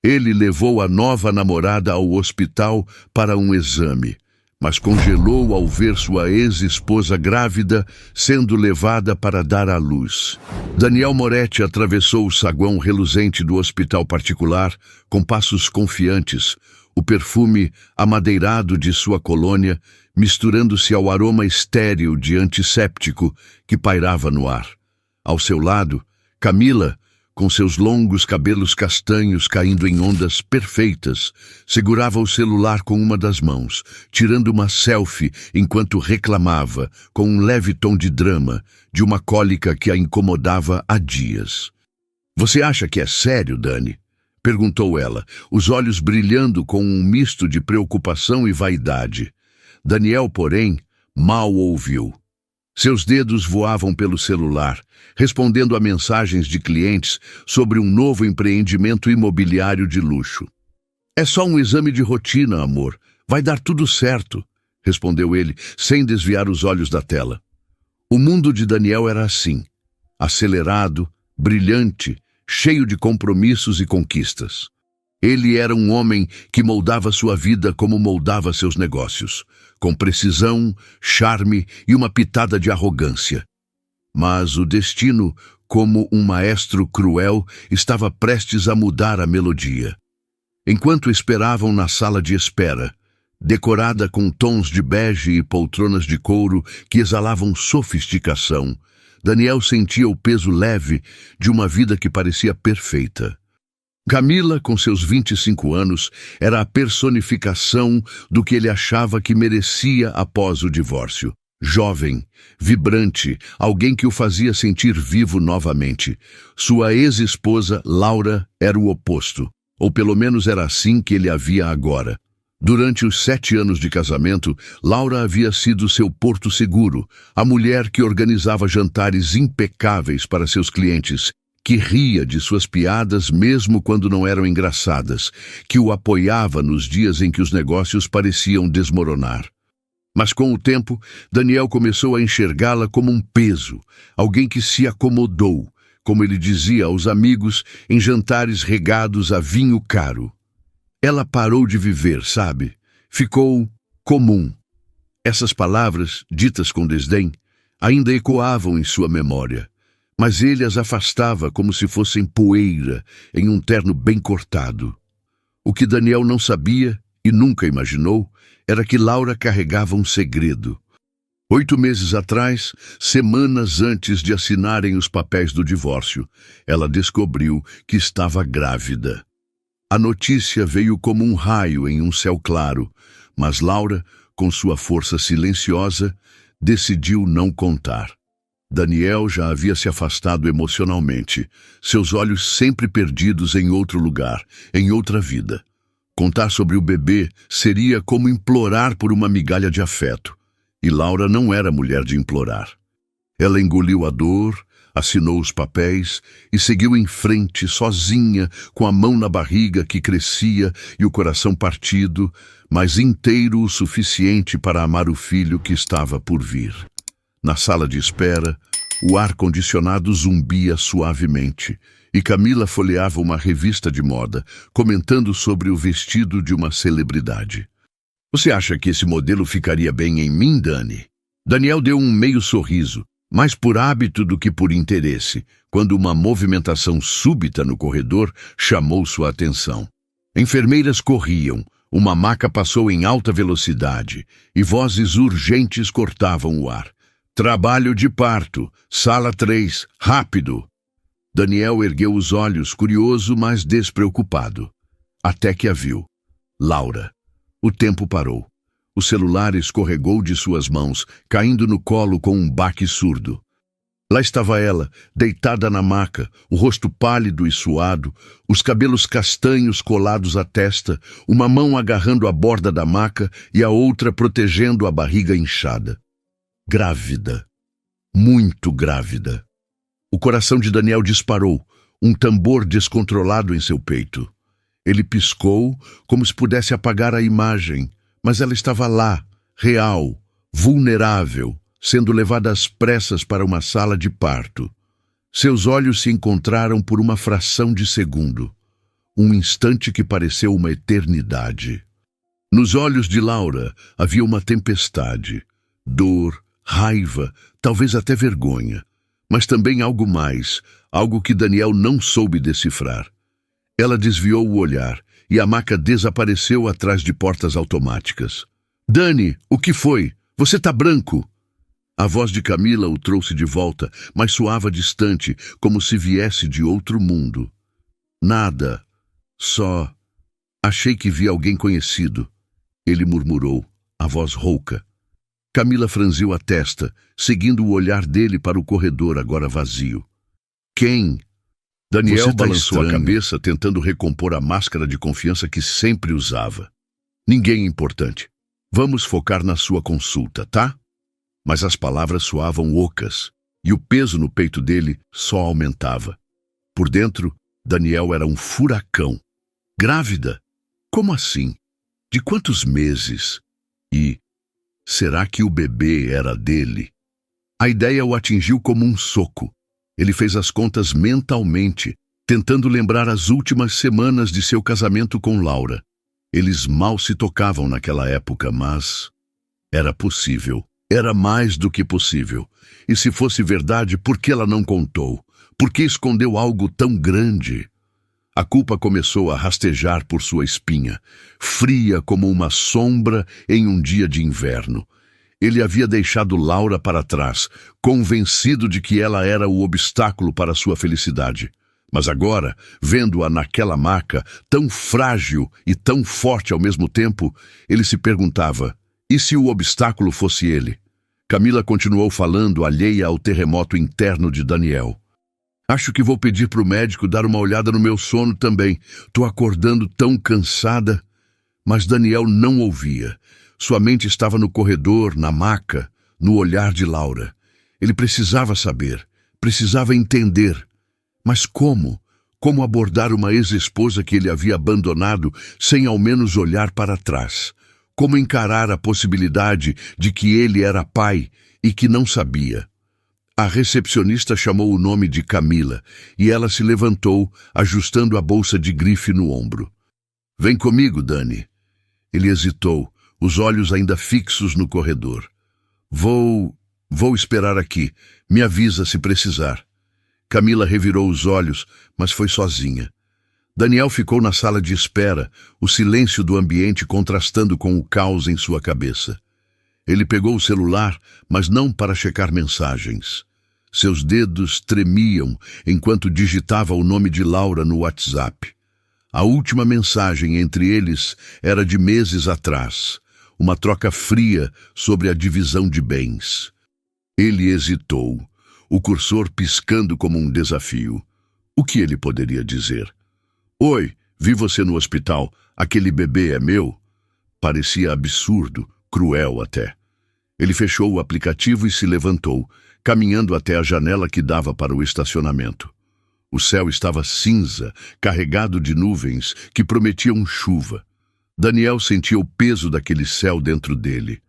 Ele levou a nova namorada ao hospital para um exame, mas congelou ao ver sua ex-esposa grávida sendo levada para dar à luz. Daniel Moretti atravessou o saguão reluzente do hospital particular com passos confiantes, o perfume amadeirado de sua colônia misturando-se ao aroma estéril de antisséptico que pairava no ar. Ao seu lado, Camila, com seus longos cabelos castanhos caindo em ondas perfeitas, segurava o celular com uma das mãos, tirando uma selfie enquanto reclamava, com um leve tom de drama, de uma cólica que a incomodava há dias. "Você acha que é sério, Dani?" perguntou ela, os olhos brilhando com um misto de preocupação e vaidade. Daniel, porém, mal ouviu. Seus dedos voavam pelo celular, respondendo a mensagens de clientes sobre um novo empreendimento imobiliário de luxo. "É só um exame de rotina, amor. Vai dar tudo certo", respondeu ele, sem desviar os olhos da tela. O mundo de Daniel era assim, acelerado, brilhante, cheio de compromissos e conquistas. Ele era um homem que moldava sua vida como moldava seus negócios, com precisão, charme e uma pitada de arrogância. Mas o destino, como um maestro cruel, estava prestes a mudar a melodia. Enquanto esperavam na sala de espera, decorada com tons de bege e poltronas de couro que exalavam sofisticação, Daniel sentia o peso leve de uma vida que parecia perfeita. Camila, com seus 25 anos, era a personificação do que ele achava que merecia após o divórcio. Jovem, vibrante, alguém que o fazia sentir vivo novamente. Sua ex-esposa, Laura, era o oposto, ou pelo menos era assim que ele a via agora. Durante os 7 anos de casamento, Laura havia sido seu porto seguro, a mulher que organizava jantares impecáveis para seus clientes, que ria de suas piadas mesmo quando não eram engraçadas, que o apoiava nos dias em que os negócios pareciam desmoronar. Mas com o tempo, Daniel começou a enxergá-la como um peso, alguém que se acomodou, como ele dizia aos amigos, em jantares regados a vinho caro. Ela parou de viver, sabe? Ficou comum. Essas palavras, ditas com desdém, ainda ecoavam em sua memória, mas ele as afastava como se fossem poeira em um terno bem cortado. O que Daniel não sabia e nunca imaginou era que Laura carregava um segredo. 8 meses atrás, semanas antes de assinarem os papéis do divórcio, ela descobriu que estava grávida. A notícia veio como um raio em um céu claro, mas Laura, com sua força silenciosa, decidiu não contar. Daniel já havia se afastado emocionalmente, seus olhos sempre perdidos em outro lugar, em outra vida. Contar sobre o bebê seria como implorar por uma migalha de afeto, e Laura não era mulher de implorar. Ela engoliu a dor, assinou os papéis e seguiu em frente, sozinha, com a mão na barriga que crescia e o coração partido, mas inteiro o suficiente para amar o filho que estava por vir. Na sala de espera, o ar-condicionado zumbia suavemente e Camila folheava uma revista de moda, comentando sobre o vestido de uma celebridade. "Você acha que esse modelo ficaria bem em mim, Dani?" Daniel deu um meio sorriso, mais por hábito do que por interesse, quando uma movimentação súbita no corredor chamou sua atenção. Enfermeiras corriam, uma maca passou em alta velocidade e vozes urgentes cortavam o ar. "Trabalho de parto, sala 3, rápido!" Daniel ergueu os olhos, curioso, mas despreocupado. Até que a viu. Laura. O tempo parou. O celular escorregou de suas mãos, caindo no colo com um baque surdo. Lá estava ela, deitada na maca, o rosto pálido e suado, os cabelos castanhos colados à testa, uma mão agarrando a borda da maca e a outra protegendo a barriga inchada. Grávida. Muito grávida. O coração de Daniel disparou, um tambor descontrolado em seu peito. Ele piscou, como se pudesse apagar a imagem, mas ela estava lá, real, vulnerável, sendo levada às pressas para uma sala de parto. Seus olhos se encontraram por uma fração de segundo. Um instante que pareceu uma eternidade. Nos olhos de Laura havia uma tempestade, dor, raiva, talvez até vergonha, mas também algo mais, algo que Daniel não soube decifrar. Ela desviou o olhar e a maca desapareceu atrás de portas automáticas. "Dani, o que foi? Você tá branco!" A voz de Camila o trouxe de volta, mas soava distante, como se viesse de outro mundo. "Nada. Só... achei que vi alguém conhecido." Ele murmurou, a voz rouca. Camila franziu a testa, seguindo o olhar dele para o corredor agora vazio. "Quem?" Daniel balançou a cabeça, tentando recompor a máscara de confiança que sempre usava. "Ninguém importante. Vamos focar na sua consulta, tá?" Mas as palavras soavam ocas, e o peso no peito dele só aumentava. Por dentro, Daniel era um furacão. Grávida? Como assim? De quantos meses? E será que o bebê era dele? A ideia o atingiu como um soco. Ele fez as contas mentalmente, tentando lembrar as últimas semanas de seu casamento com Laura. Eles mal se tocavam naquela época, mas era possível. Era mais do que possível. E se fosse verdade, por que ela não contou? Por que escondeu algo tão grande? A culpa começou a rastejar por sua espinha, fria como uma sombra em um dia de inverno. Ele havia deixado Laura para trás, convencido de que ela era o obstáculo para sua felicidade. Mas agora, vendo-a naquela maca, tão frágil e tão forte ao mesmo tempo, ele se perguntava, e se o obstáculo fosse ele? Camila continuou falando, alheia ao terremoto interno de Daniel. "Acho que vou pedir para o médico dar uma olhada no meu sono também. Tô acordando tão cansada." Mas Daniel não ouvia. Sua mente estava no corredor, na maca, no olhar de Laura. Ele precisava saber, precisava entender. Mas como? Como abordar uma ex-esposa que ele havia abandonado sem ao menos olhar para trás? Como encarar a possibilidade de que ele era pai e que não sabia? A recepcionista chamou o nome de Camila e ela se levantou, ajustando a bolsa de grife no ombro. "Vem comigo, Dani." Ele hesitou, os olhos ainda fixos no corredor. Vou esperar aqui. Me avisa se precisar." Camila revirou os olhos, mas foi sozinha. Daniel ficou na sala de espera, o silêncio do ambiente contrastando com o caos em sua cabeça. Ele pegou o celular, mas não para checar mensagens. Seus dedos tremiam enquanto digitava o nome de Laura no WhatsApp. A última mensagem entre eles era de meses atrás, uma troca fria sobre a divisão de bens. Ele hesitou, o cursor piscando como um desafio. O que ele poderia dizer? "Oi, vi você no hospital. Aquele bebê é meu?" Parecia absurdo, cruel até. Ele fechou o aplicativo e se levantou, caminhando até a janela que dava para o estacionamento. O céu estava cinza, carregado de nuvens que prometiam chuva. Daniel sentia o peso daquele céu dentro dele.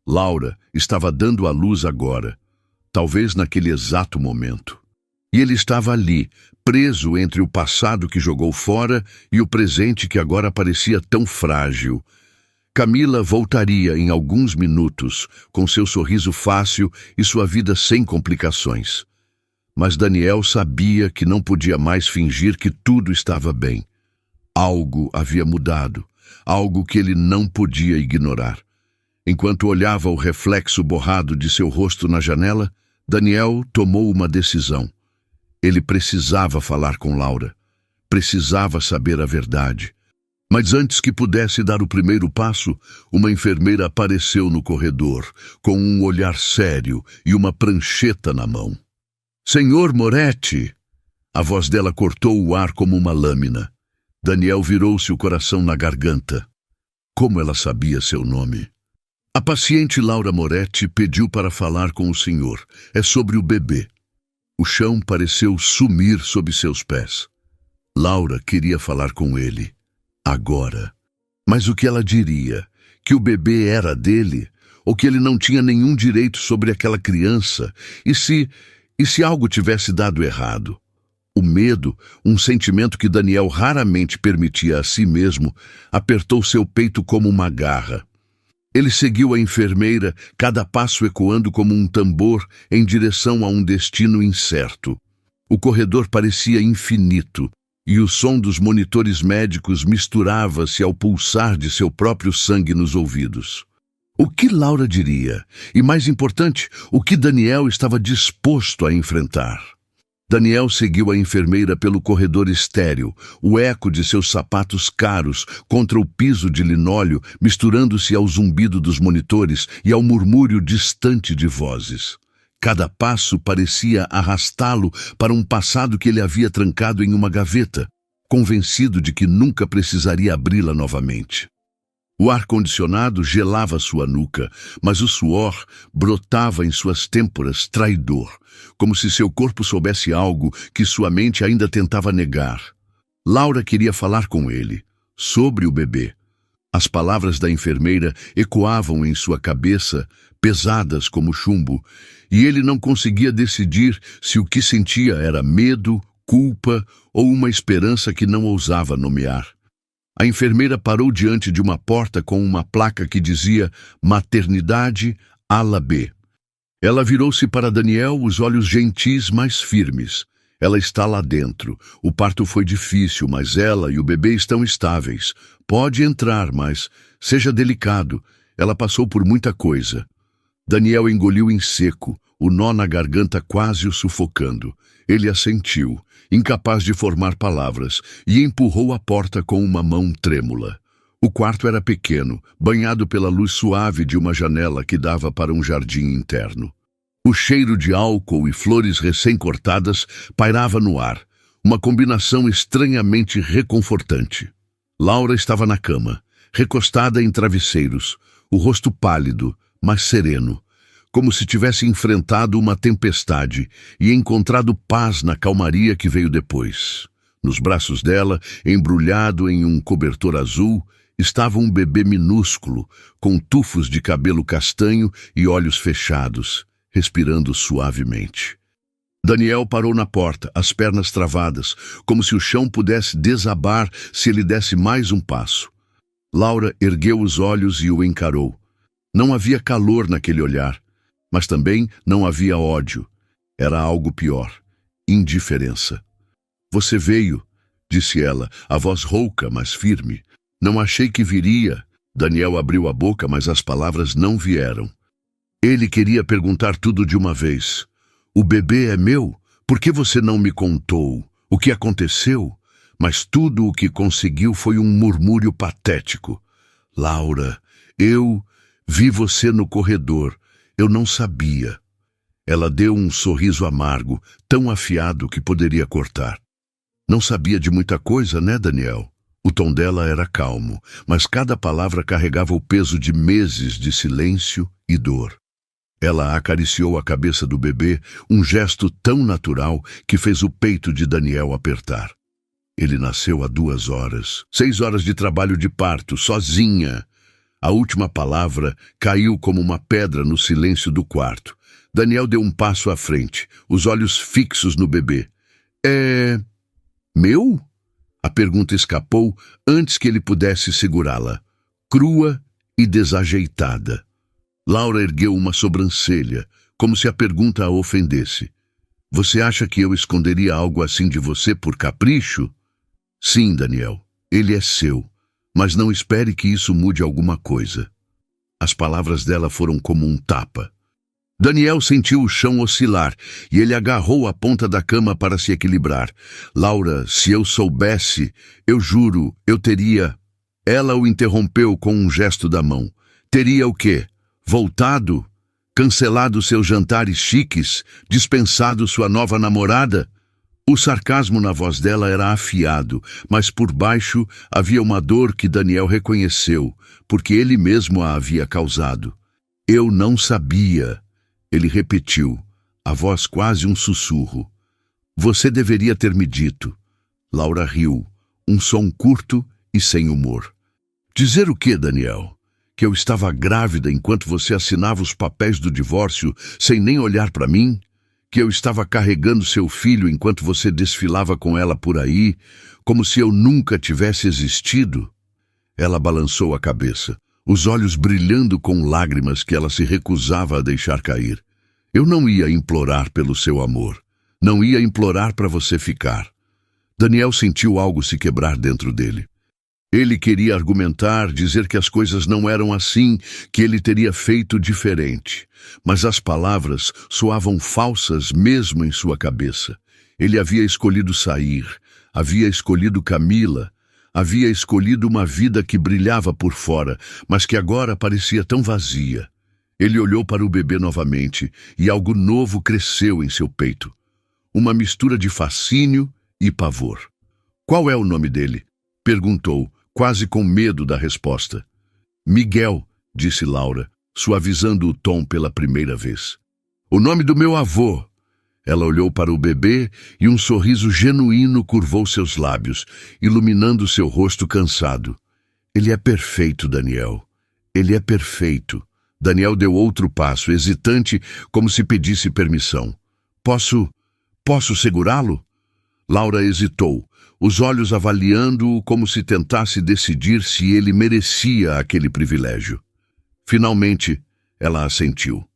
Laura estava dando à luz agora, talvez naquele exato momento. E ele estava ali, preso entre o passado que jogou fora e o presente que agora parecia tão frágil. Camila voltaria em alguns minutos, com seu sorriso fácil e sua vida sem complicações. Mas Daniel sabia que não podia mais fingir que tudo estava bem. Algo havia mudado, algo que ele não podia ignorar. Enquanto olhava o reflexo borrado de seu rosto na janela, Daniel tomou uma decisão. Ele precisava falar com Laura. Precisava saber a verdade. Mas antes que pudesse dar o primeiro passo, uma enfermeira apareceu no corredor, com um olhar sério e uma prancheta na mão. "Senhor Moretti!" A voz dela cortou o ar como uma lâmina. Daniel virou-se, o coração na garganta. Como ela sabia seu nome? "A paciente Laura Moretti pediu para falar com o senhor. É sobre o bebê." O chão pareceu sumir sob seus pés. Laura queria falar com ele. Agora. Mas o que ela diria? Que o bebê era dele? Ou que ele não tinha nenhum direito sobre aquela criança? E se algo tivesse dado errado? O medo, um sentimento que Daniel raramente permitia a si mesmo, apertou seu peito como uma garra. Ele seguiu a enfermeira, cada passo ecoando como um tambor em direção a um destino incerto. O corredor parecia infinito, e o som dos monitores médicos misturava-se ao pulsar de seu próprio sangue nos ouvidos. O que Laura diria? E, mais importante, o que Daniel estava disposto a enfrentar? Daniel seguiu a enfermeira pelo corredor estéril, o eco de seus sapatos caros contra o piso de linóleo, misturando-se ao zumbido dos monitores e ao murmúrio distante de vozes. Cada passo parecia arrastá-lo para um passado que ele havia trancado em uma gaveta, convencido de que nunca precisaria abri-la novamente. O ar-condicionado gelava sua nuca, mas o suor brotava em suas têmporas traidor, como se seu corpo soubesse algo que sua mente ainda tentava negar. Laura queria falar com ele, sobre o bebê. As palavras da enfermeira ecoavam em sua cabeça, pesadas como chumbo, e ele não conseguia decidir se o que sentia era medo, culpa ou uma esperança que não ousava nomear. A enfermeira parou diante de uma porta com uma placa que dizia Maternidade Ala B. Ela virou-se para Daniel, os olhos gentis mais firmes. Ela está lá dentro. O parto foi difícil, mas ela e o bebê estão estáveis. Pode entrar, mas seja delicado. Ela passou por muita coisa. Daniel engoliu em seco, o nó na garganta quase o sufocando. Ele assentiu, incapaz de formar palavras, e empurrou a porta com uma mão trêmula. O quarto era pequeno, banhado pela luz suave de uma janela que dava para um jardim interno. O cheiro de álcool e flores recém-cortadas pairava no ar, uma combinação estranhamente reconfortante. Laura estava na cama, recostada em travesseiros, o rosto pálido, mas sereno, como se tivesse enfrentado uma tempestade e encontrado paz na calmaria que veio depois. Nos braços dela, embrulhado em um cobertor azul, estava um bebê minúsculo, com tufos de cabelo castanho e olhos fechados, respirando suavemente. Daniel parou na porta, as pernas travadas, como se o chão pudesse desabar se ele desse mais um passo. Laura ergueu os olhos e o encarou. Não havia calor naquele olhar, mas também não havia ódio. Era algo pior, indiferença. Você veio, disse ela, a voz rouca, mas firme. Não achei que viria. Daniel abriu a boca, mas as palavras não vieram. Ele queria perguntar tudo de uma vez. O bebê é meu? Por que você não me contou? O que aconteceu? Mas tudo o que conseguiu foi um murmúrio patético. Laura, eu vi você no corredor. Eu não sabia. Ela deu um sorriso amargo, tão afiado que poderia cortar. Não sabia de muita coisa, né, Daniel? O tom dela era calmo, mas cada palavra carregava o peso de meses de silêncio e dor. Ela acariciou a cabeça do bebê, um gesto tão natural que fez o peito de Daniel apertar. Ele nasceu há 2 horas, 6 horas de trabalho de parto, sozinha. A última palavra caiu como uma pedra no silêncio do quarto. Daniel deu um passo à frente, os olhos fixos no bebê. É meu? A pergunta escapou antes que ele pudesse segurá-la, crua e desajeitada. Laura ergueu uma sobrancelha, como se a pergunta a ofendesse. Você acha que eu esconderia algo assim de você por capricho? Sim, Daniel, ele é seu, mas não espere que isso mude alguma coisa. As palavras dela foram como um tapa. Daniel sentiu o chão oscilar e ele agarrou a ponta da cama para se equilibrar. Laura, se eu soubesse, eu juro, eu teria... Ela o interrompeu com um gesto da mão. Teria o quê? Voltado? Cancelado seus jantares chiques? Dispensado sua nova namorada? O sarcasmo na voz dela era afiado, mas por baixo havia uma dor que Daniel reconheceu, porque ele mesmo a havia causado. Eu não sabia. Ele repetiu, a voz quase um sussurro. Você deveria ter me dito. Laura riu, um som curto e sem humor. Dizer o quê, Daniel? Que eu estava grávida enquanto você assinava os papéis do divórcio sem nem olhar para mim? que eu estava carregando seu filho enquanto você desfilava com ela por aí, como se eu nunca tivesse existido? Ela balançou a cabeça, os olhos brilhando com lágrimas que ela se recusava a deixar cair. Eu não ia implorar pelo seu amor. Não ia implorar para você ficar. Daniel sentiu algo se quebrar dentro dele. Ele queria argumentar, dizer que as coisas não eram assim, que ele teria feito diferente. Mas as palavras soavam falsas mesmo em sua cabeça. Ele havia escolhido sair, havia escolhido Camila, havia escolhido uma vida que brilhava por fora, mas que agora parecia tão vazia. Ele olhou para o bebê novamente e algo novo cresceu em seu peito. Uma mistura de fascínio e pavor. Qual é o nome dele? Perguntou, quase com medo da resposta. Miguel, disse Laura, suavizando o tom pela primeira vez. O nome do meu avô. Ela olhou para o bebê e um sorriso genuíno curvou seus lábios, iluminando seu rosto cansado. Ele é perfeito, Daniel. Ele é perfeito. Daniel deu outro passo, hesitante, como se pedisse permissão. Posso segurá-lo? Laura hesitou, os olhos avaliando-o como se tentasse decidir se ele merecia aquele privilégio. Finalmente, ela assentiu.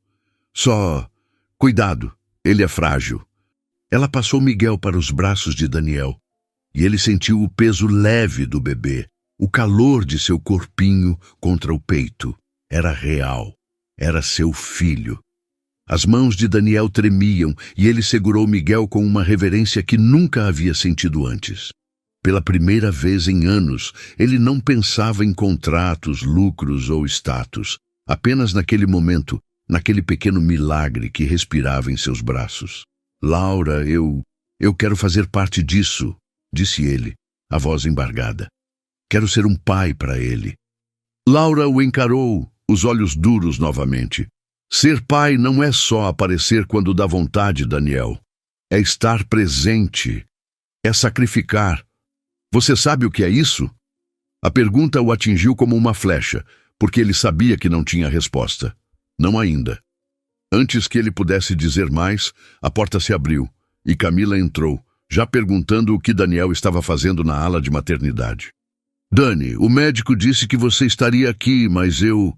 Cuidado, ele é frágil. Ela passou Miguel para os braços de Daniel, e ele sentiu o peso leve do bebê, o calor de seu corpinho contra o peito. Era real, era seu filho. As mãos de Daniel tremiam e ele segurou Miguel com uma reverência que nunca havia sentido antes. Pela primeira vez em anos, ele não pensava em contratos, lucros ou status. Apenas naquele momento, naquele pequeno milagre que respirava em seus braços. Laura, eu quero fazer parte disso, disse ele, a voz embargada. Quero ser um pai para ele. Laura o encarou, os olhos duros novamente. Ser pai não é só aparecer quando dá vontade, Daniel. É estar presente. É sacrificar. Você sabe o que é isso? A pergunta o atingiu como uma flecha, porque ele sabia que não tinha resposta. Não ainda. Antes que ele pudesse dizer mais, a porta se abriu e Camila entrou, já perguntando o que Daniel estava fazendo na ala de maternidade. Dani, o médico disse que você estaria aqui, mas eu...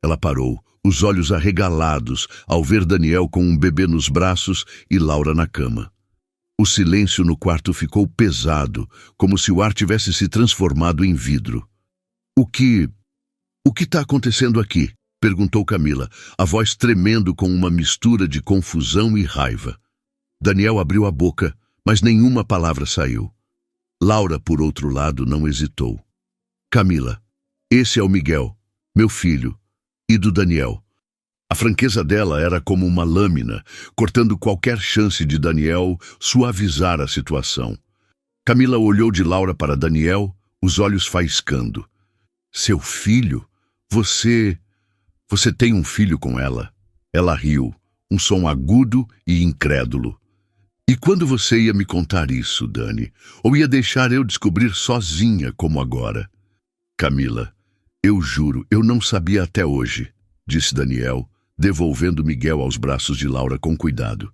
Ela parou, os olhos arregalados, ao ver Daniel com um bebê nos braços e Laura na cama. O silêncio no quarto ficou pesado, como se o ar tivesse se transformado em vidro. O que está acontecendo aqui? Perguntou Camila, a voz tremendo com uma mistura de confusão e raiva. Daniel abriu a boca, mas nenhuma palavra saiu. Laura, por outro lado, não hesitou. Camila, esse é o Miguel, meu filho, e do Daniel. A franqueza dela era como uma lâmina, cortando qualquer chance de Daniel suavizar a situação. Camila olhou de Laura para Daniel, os olhos faiscando. Seu filho? Você tem um filho com ela? Ela riu, um som agudo e incrédulo. E quando você ia me contar isso, Dani? Ou ia deixar eu descobrir sozinha como agora? Camila, eu juro, eu não sabia até hoje, disse Daniel, devolvendo Miguel aos braços de Laura com cuidado.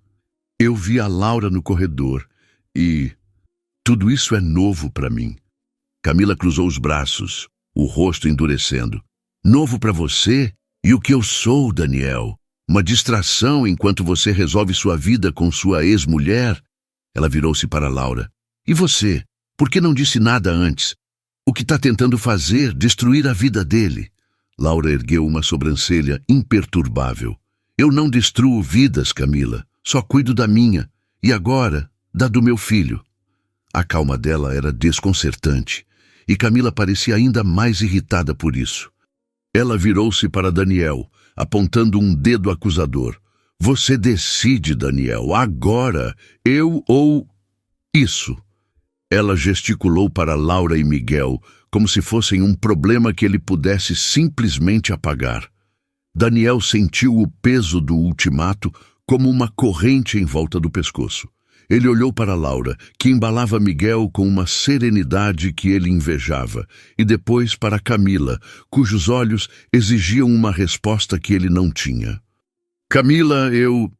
Eu vi a Laura no corredor e... tudo isso é novo para mim. Camila cruzou os braços, o rosto endurecendo. Novo para você? E o que eu sou, Daniel? Uma distração enquanto você resolve sua vida com sua ex-mulher? Ela virou-se para Laura. E você? Por que não disse nada antes? O que está tentando fazer? Destruir a vida dele? Laura ergueu uma sobrancelha imperturbável. Eu não destruo vidas, Camila. Só cuido da minha. E agora, da do meu filho. A calma dela era desconcertante. E Camila parecia ainda mais irritada por isso. Ela virou-se para Daniel, apontando um dedo acusador. Você decide, Daniel, agora, eu ou... isso. Ela gesticulou para Laura e Miguel, como se fossem um problema que ele pudesse simplesmente apagar. Daniel sentiu o peso do ultimato como uma corrente em volta do pescoço. Ele olhou para Laura, que embalava Miguel com uma serenidade que ele invejava, e depois para Camila, cujos olhos exigiam uma resposta que ele não tinha. Camila, eu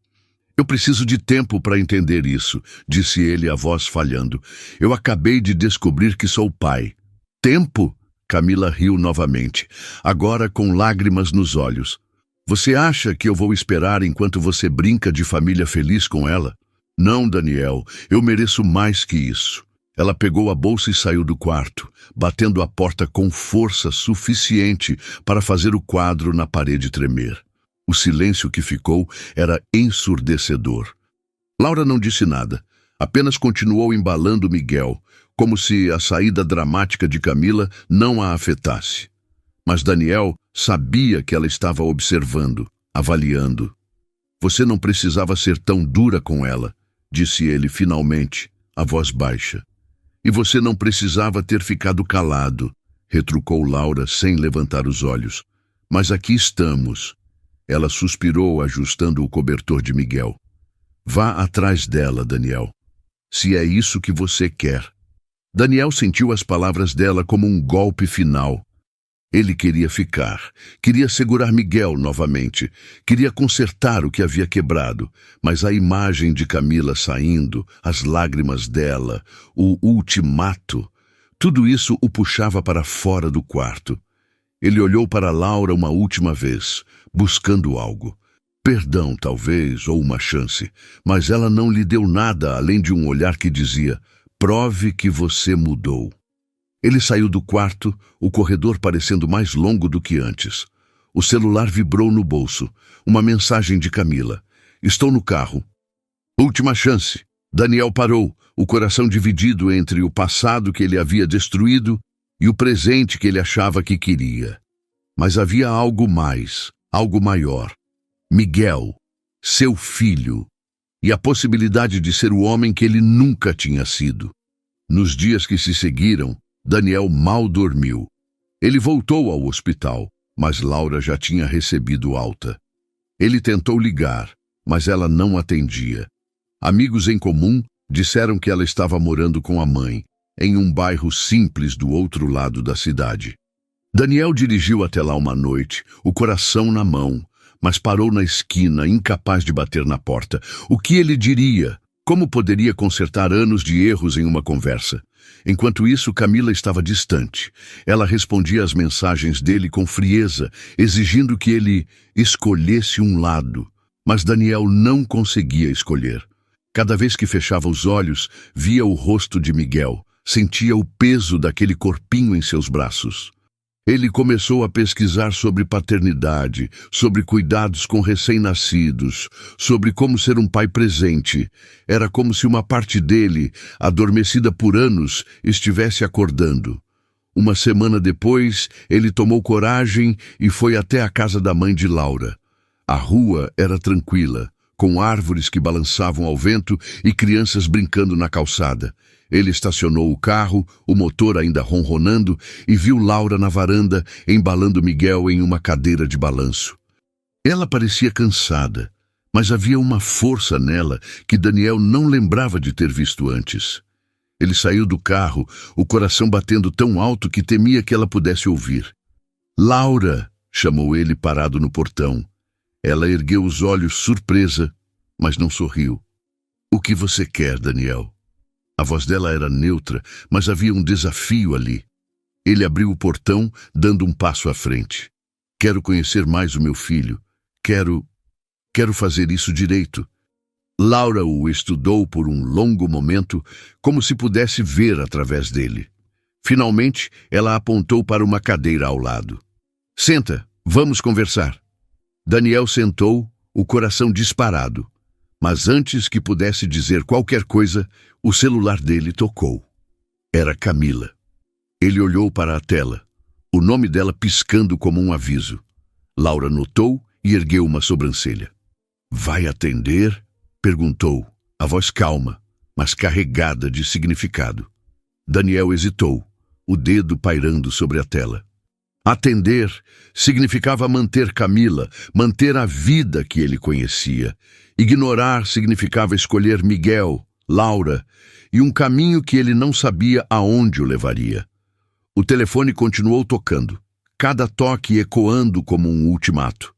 Eu preciso de tempo para entender isso, disse ele, a voz falhando. Eu acabei de descobrir que sou pai. Tempo? Camila riu novamente, agora com lágrimas nos olhos. Você acha que eu vou esperar enquanto você brinca de família feliz com ela? Não, Daniel, eu mereço mais que isso. Ela pegou a bolsa e saiu do quarto, batendo a porta com força suficiente para fazer o quadro na parede tremer. O silêncio que ficou era ensurdecedor. Laura não disse nada, apenas continuou embalando Miguel, como se a saída dramática de Camila não a afetasse. Mas Daniel sabia que ela estava observando, avaliando. Você não precisava ser tão dura com ela, disse ele finalmente, a voz baixa. E você não precisava ter ficado calado, retrucou Laura sem levantar os olhos. Mas aqui estamos. Ela suspirou, ajustando o cobertor de Miguel. Vá atrás dela, Daniel. Se é isso que você quer. Daniel sentiu as palavras dela como um golpe final. Ele queria ficar, queria segurar Miguel novamente, queria consertar o que havia quebrado, mas a imagem de Camila saindo, as lágrimas dela, o ultimato, tudo isso o puxava para fora do quarto. Ele olhou para Laura uma última vez, buscando algo. Perdão, talvez, ou uma chance, mas ela não lhe deu nada além de um olhar que dizia: prove que você mudou. Ele saiu do quarto, o corredor parecendo mais longo do que antes. O celular vibrou no bolso. Uma mensagem de Camila. Estou no carro. Última chance. Daniel parou, o coração dividido entre o passado que ele havia destruído e o presente que ele achava que queria. Mas havia algo mais, algo maior. Miguel, seu filho, e a possibilidade de ser o homem que ele nunca tinha sido. Nos dias que se seguiram, Daniel mal dormiu. Ele voltou ao hospital, mas Laura já tinha recebido alta. Ele tentou ligar, mas ela não atendia. Amigos em comum disseram que ela estava morando com a mãe, em um bairro simples do outro lado da cidade. Daniel dirigiu até lá uma noite, o coração na mão, mas parou na esquina, incapaz de bater na porta. O que ele diria? Como poderia consertar anos de erros em uma conversa? Enquanto isso, Camila estava distante. Ela respondia às mensagens dele com frieza, exigindo que ele escolhesse um lado. Mas Daniel não conseguia escolher. Cada vez que fechava os olhos, via o rosto de Miguel, sentia o peso daquele corpinho em seus braços. Ele começou a pesquisar sobre paternidade, sobre cuidados com recém-nascidos, sobre como ser um pai presente. Era como se uma parte dele, adormecida por anos, estivesse acordando. Uma semana depois, ele tomou coragem e foi até a casa da mãe de Laura. A rua era tranquila, com árvores que balançavam ao vento e crianças brincando na calçada. Ele estacionou o carro, o motor ainda ronronando, e viu Laura na varanda, embalando Miguel em uma cadeira de balanço. Ela parecia cansada, mas havia uma força nela que Daniel não lembrava de ter visto antes. Ele saiu do carro, o coração batendo tão alto que temia que ela pudesse ouvir. "Laura!" chamou ele parado no portão. Ela ergueu os olhos surpresa, mas não sorriu. "O que você quer, Daniel?" A voz dela era neutra, mas havia um desafio ali. Ele abriu o portão, dando um passo à frente. "Quero conhecer mais o meu filho. Quero fazer isso direito." Laura o estudou por um longo momento, como se pudesse ver através dele. Finalmente, ela apontou para uma cadeira ao lado. "Senta, vamos conversar." Daniel sentou, o coração disparado. Mas antes que pudesse dizer qualquer coisa, o celular dele tocou. Era Camila. Ele olhou para a tela, o nome dela piscando como um aviso. Laura notou e ergueu uma sobrancelha. "Vai atender?" perguntou, a voz calma, mas carregada de significado. Daniel hesitou, o dedo pairando sobre a tela. Atender significava manter Camila, manter a vida que ele conhecia. Ignorar significava escolher Miguel, Laura, e um caminho que ele não sabia aonde o levaria. O telefone continuou tocando, cada toque ecoando como um ultimato.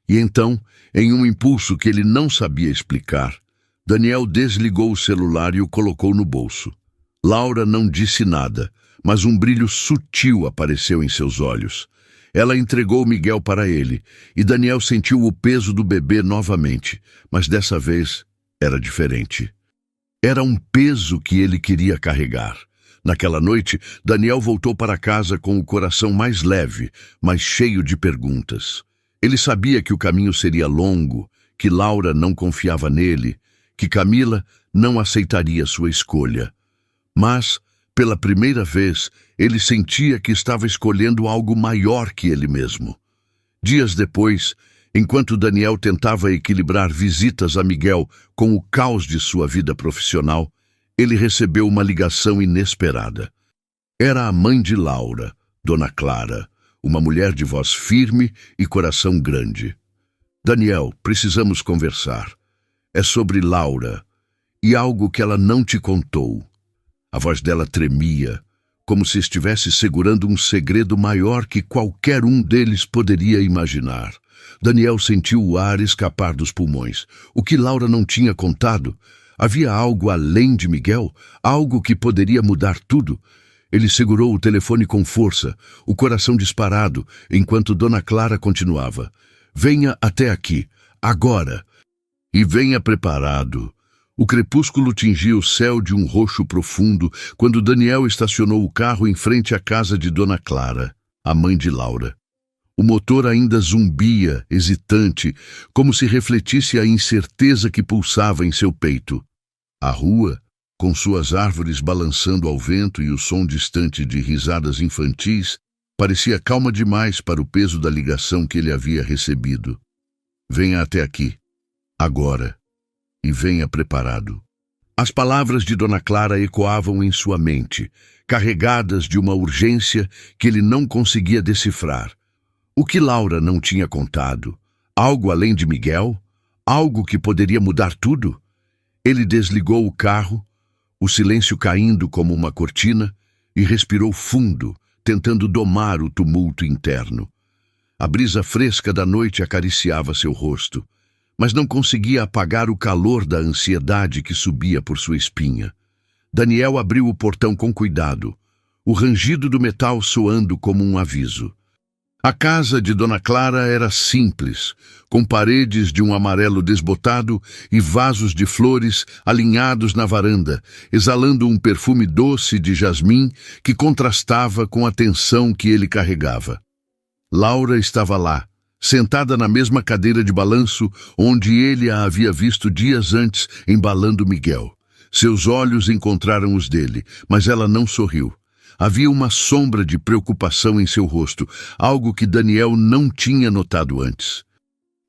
E então, em um impulso que ele não sabia explicar, Daniel desligou o celular e o colocou no bolso. Laura não disse nada, mas um brilho sutil apareceu em seus olhos. Ela entregou Miguel para ele, e Daniel sentiu o peso do bebê novamente, mas dessa vez era diferente. Era um peso que ele queria carregar. Naquela noite, Daniel voltou para casa com o coração mais leve, mas cheio de perguntas. Ele sabia que o caminho seria longo, que Laura não confiava nele, que Camila não aceitaria sua escolha. Mas, pela primeira vez, ele sentia que estava escolhendo algo maior que ele mesmo. Dias depois, enquanto Daniel tentava equilibrar visitas a Miguel com o caos de sua vida profissional, ele recebeu uma ligação inesperada. Era a mãe de Laura, Dona Clara, uma mulher de voz firme e coração grande. Daniel, precisamos conversar. É sobre Laura e algo que ela não te contou. A voz dela tremia, como se estivesse segurando um segredo maior que qualquer um deles poderia imaginar. Daniel sentiu o ar escapar dos pulmões. O que Laura não tinha contado? Havia algo além de Miguel? Algo que poderia mudar tudo? Ele segurou o telefone com força, o coração disparado, enquanto Dona Clara continuava. Venha até aqui, agora. E venha preparado. O crepúsculo tingia o céu de um roxo profundo quando Daniel estacionou o carro em frente à casa de Dona Clara, a mãe de Laura. O motor ainda zumbia, hesitante, como se refletisse a incerteza que pulsava em seu peito. A rua, com suas árvores balançando ao vento e o som distante de risadas infantis, parecia calma demais para o peso da ligação que ele havia recebido. Venha até aqui, agora, e venha preparado. As palavras de Dona Clara ecoavam em sua mente, carregadas de uma urgência que ele não conseguia decifrar. O que Laura não tinha contado? Algo além de Miguel? Algo que poderia mudar tudo? Ele desligou o carro, o silêncio caindo como uma cortina, e respirou fundo, tentando domar o tumulto interno. A brisa fresca da noite acariciava seu rosto, mas não conseguia apagar o calor da ansiedade que subia por sua espinha. Daniel abriu o portão com cuidado, o rangido do metal soando como um aviso. A casa de Dona Clara era simples, com paredes de um amarelo desbotado e vasos de flores alinhados na varanda, exalando um perfume doce de jasmim que contrastava com a tensão que ele carregava. Laura estava lá, sentada na mesma cadeira de balanço onde ele a havia visto dias antes embalando Miguel. Seus olhos encontraram os dele, mas ela não sorriu. Havia uma sombra de preocupação em seu rosto, algo que Daniel não tinha notado antes.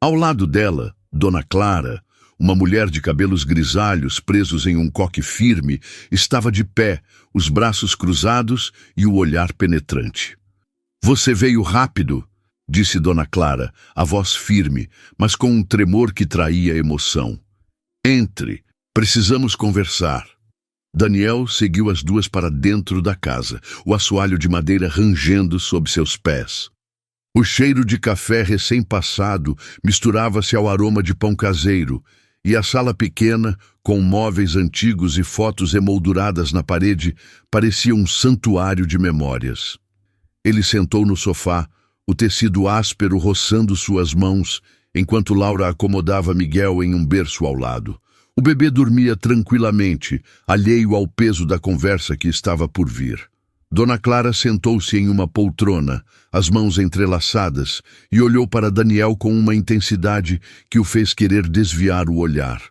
Ao lado dela, Dona Clara, uma mulher de cabelos grisalhos presos em um coque firme, estava de pé, os braços cruzados e o olhar penetrante. "Você veio rápido", disse Dona Clara, a voz firme, mas com um tremor que traía emoção. "Entre, precisamos conversar." Daniel seguiu as duas para dentro da casa, o assoalho de madeira rangendo sob seus pés. O cheiro de café recém-passado misturava-se ao aroma de pão caseiro, e a sala pequena, com móveis antigos e fotos emolduradas na parede, parecia um santuário de memórias. Ele sentou no sofá, o tecido áspero roçando suas mãos, enquanto Laura acomodava Miguel em um berço ao lado. O bebê dormia tranquilamente, alheio ao peso da conversa que estava por vir. Dona Clara sentou-se em uma poltrona, as mãos entrelaçadas, e olhou para Daniel com uma intensidade que o fez querer desviar o olhar.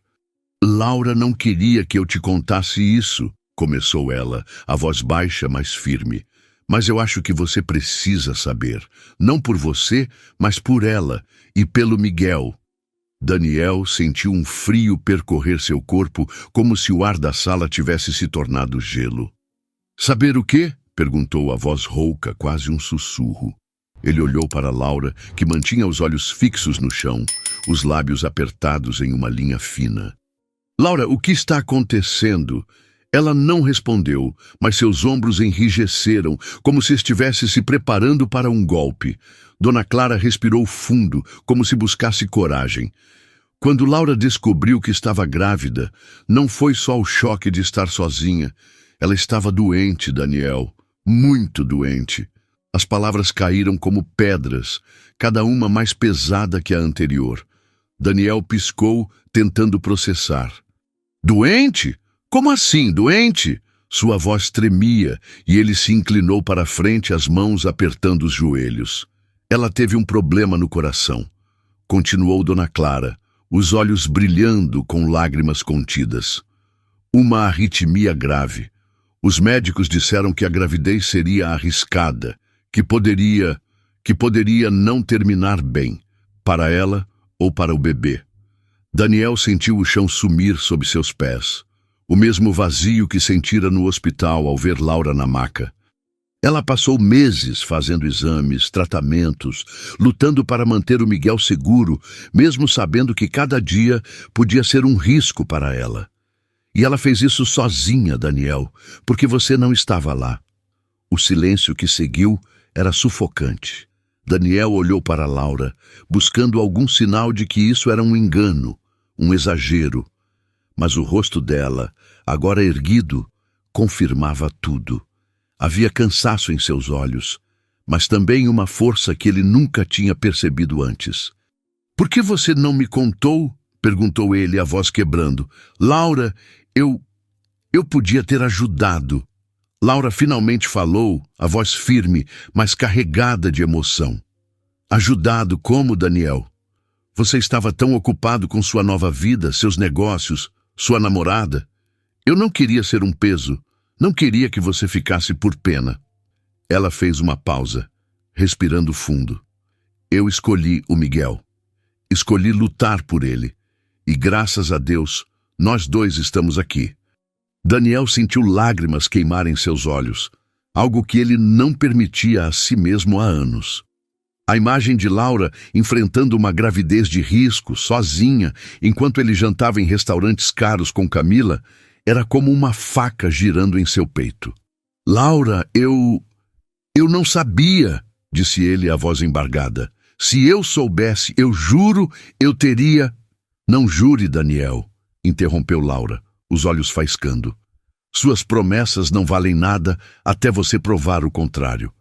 "Laura não queria que eu te contasse isso", começou ela, a voz baixa, mas firme. "Mas eu acho que você precisa saber, não por você, mas por ela e pelo Miguel." Daniel sentiu um frio percorrer seu corpo, como se o ar da sala tivesse se tornado gelo. "Saber o quê?" perguntou a voz rouca, quase um sussurro. Ele olhou para Laura, que mantinha os olhos fixos no chão, os lábios apertados em uma linha fina. "Laura, o que está acontecendo?" Ela não respondeu, mas seus ombros enrijeceram, como se estivesse se preparando para um golpe. Dona Clara respirou fundo, como se buscasse coragem. Quando Laura descobriu que estava grávida, não foi só o choque de estar sozinha. Ela estava doente, Daniel, muito doente. As palavras caíram como pedras, cada uma mais pesada que a anterior. Daniel piscou, tentando processar. Doente? Como assim, doente? Sua voz tremia e ele se inclinou para a frente, as mãos apertando os joelhos. Ela teve um problema no coração. Continuou Dona Clara, os olhos brilhando com lágrimas contidas. Uma arritmia grave. Os médicos disseram que a gravidez seria arriscada, que poderia não terminar bem, para ela ou para o bebê. Daniel sentiu o chão sumir sob seus pés, o mesmo vazio que sentira no hospital ao ver Laura na maca. Ela passou meses fazendo exames, tratamentos, lutando para manter o Miguel seguro, mesmo sabendo que cada dia podia ser um risco para ela. E ela fez isso sozinha, Daniel, porque você não estava lá. O silêncio que seguiu era sufocante. Daniel olhou para Laura, buscando algum sinal de que isso era um engano, um exagero. Mas o rosto dela, agora erguido, confirmava tudo. Havia cansaço em seus olhos, mas também uma força que ele nunca tinha percebido antes. "Por que você não me contou?" perguntou ele, a voz quebrando. "Laura, eu podia ter ajudado." Laura finalmente falou, a voz firme, mas carregada de emoção. "Ajudado como, Daniel? Você estava tão ocupado com sua nova vida, seus negócios, sua namorada. Eu não queria ser um peso. Não queria que você ficasse por pena." Ela fez uma pausa, respirando fundo. "Eu escolhi o Miguel. Escolhi lutar por ele. E graças a Deus, nós dois estamos aqui." Daniel sentiu lágrimas queimarem seus olhos, algo que ele não permitia a si mesmo há anos. A imagem de Laura enfrentando uma gravidez de risco, sozinha, enquanto ele jantava em restaurantes caros com Camila, era como uma faca girando em seu peito. "Laura, eu não sabia", disse ele, a voz embargada. "Se eu soubesse, eu juro, eu teria..." "Não jure, Daniel", interrompeu Laura, os olhos faiscando. "Suas promessas não valem nada até você provar o contrário."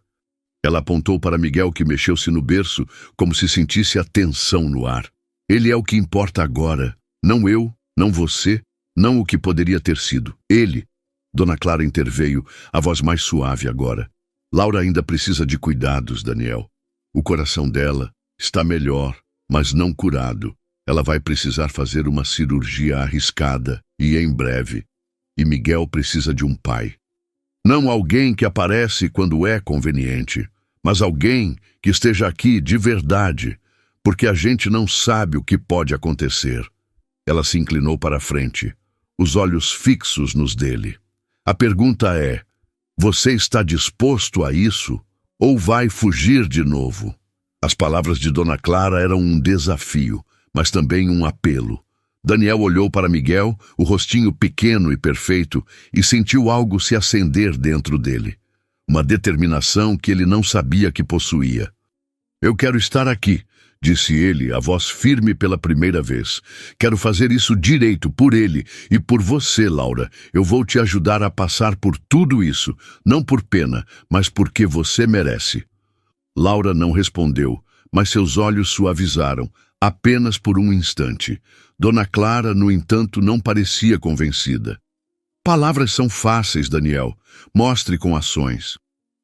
Ela apontou para Miguel, que mexeu-se no berço, como se sentisse a tensão no ar. "Ele é o que importa agora. Não eu, não você, não o que poderia ter sido. Ele." Dona Clara interveio, a voz mais suave agora. "Laura ainda precisa de cuidados, Daniel. O coração dela está melhor, mas não curado. Ela vai precisar fazer uma cirurgia arriscada, e em breve. E Miguel precisa de um pai. Não alguém que aparece quando é conveniente, mas alguém que esteja aqui de verdade, porque a gente não sabe o que pode acontecer." Ela se inclinou para a frente, os olhos fixos nos dele. "A pergunta é, você está disposto a isso ou vai fugir de novo?" As palavras de Dona Clara eram um desafio, mas também um apelo. Daniel olhou para Miguel, o rostinho pequeno e perfeito, e sentiu algo se acender dentro dele. Uma determinação que ele não sabia que possuía. "Eu quero estar aqui", disse ele, a voz firme pela primeira vez. "Quero fazer isso direito por ele e por você, Laura. Eu vou te ajudar a passar por tudo isso, não por pena, mas porque você merece." Laura não respondeu, mas seus olhos suavizaram, apenas por um instante. Dona Clara, no entanto, não parecia convencida. "Palavras são fáceis, Daniel. Mostre com ações."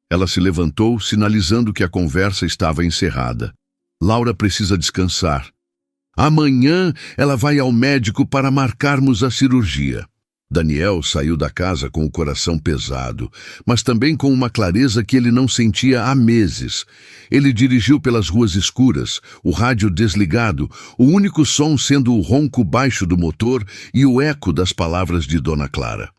Ela se levantou, sinalizando que a conversa estava encerrada. "Laura precisa descansar. Amanhã ela vai ao médico para marcarmos a cirurgia." Daniel saiu da casa com o coração pesado, mas também com uma clareza que ele não sentia há meses. Ele dirigiu pelas ruas escuras, o rádio desligado, o único som sendo o ronco baixo do motor e o eco das palavras de Dona Clara.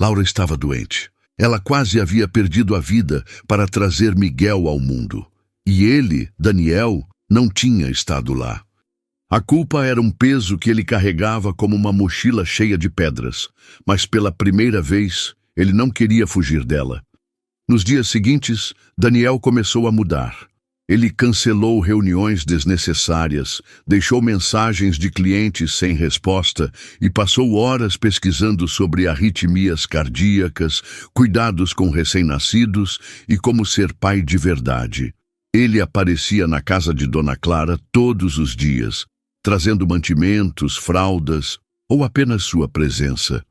Laura estava doente. Ela quase havia perdido a vida para trazer Miguel ao mundo. E ele, Daniel, não tinha estado lá. A culpa era um peso que ele carregava como uma mochila cheia de pedras, mas pela primeira vez ele não queria fugir dela. Nos dias seguintes, Daniel começou a mudar. Ele cancelou reuniões desnecessárias, deixou mensagens de clientes sem resposta e passou horas pesquisando sobre arritmias cardíacas, cuidados com recém-nascidos e como ser pai de verdade. Ele aparecia na casa de Dona Clara todos os dias, trazendo mantimentos, fraldas ou apenas sua presença.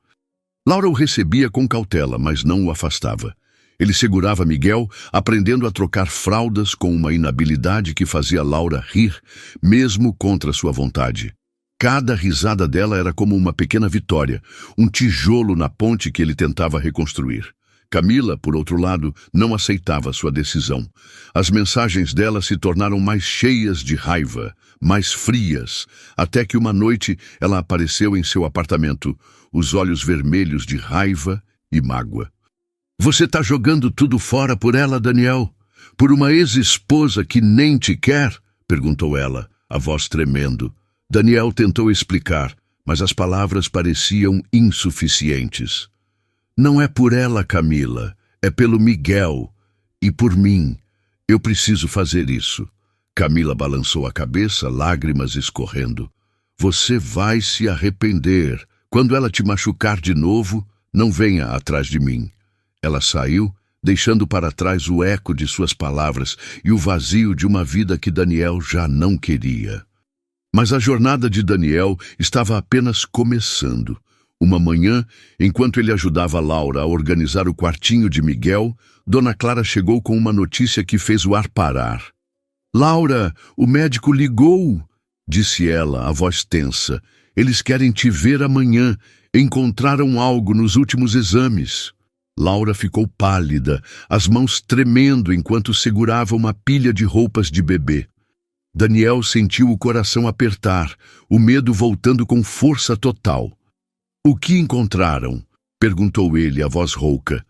Laura o recebia com cautela, mas não o afastava. Ele segurava Miguel, aprendendo a trocar fraldas com uma inabilidade que fazia Laura rir, mesmo contra sua vontade. Cada risada dela era como uma pequena vitória, um tijolo na ponte que ele tentava reconstruir. Camila, por outro lado, não aceitava sua decisão. As mensagens dela se tornaram mais cheias de raiva, mais frias, até que uma noite ela apareceu em seu apartamento, os olhos vermelhos de raiva e mágoa. Você está jogando tudo fora por ela, Daniel? Por uma ex-esposa que nem te quer? Perguntou ela, a voz tremendo. Daniel tentou explicar, mas as palavras pareciam insuficientes. Não é por ela, Camila. É pelo Miguel. E por mim. Eu preciso fazer isso. Camila balançou a cabeça, lágrimas escorrendo. Você vai se arrepender. Quando ela te machucar de novo, não venha atrás de mim. Ela saiu, deixando para trás o eco de suas palavras e o vazio de uma vida que Daniel já não queria. Mas a jornada de Daniel estava apenas começando. Uma manhã, enquanto ele ajudava Laura a organizar o quartinho de Miguel, Dona Clara chegou com uma notícia que fez o ar parar. Laura, o médico ligou, disse ela, a voz tensa. Eles querem te ver amanhã. Encontraram algo nos últimos exames. Laura ficou pálida, as mãos tremendo enquanto segurava uma pilha de roupas de bebê. Daniel sentiu o coração apertar, o medo voltando com força total. O que encontraram? Perguntou ele, a voz rouca.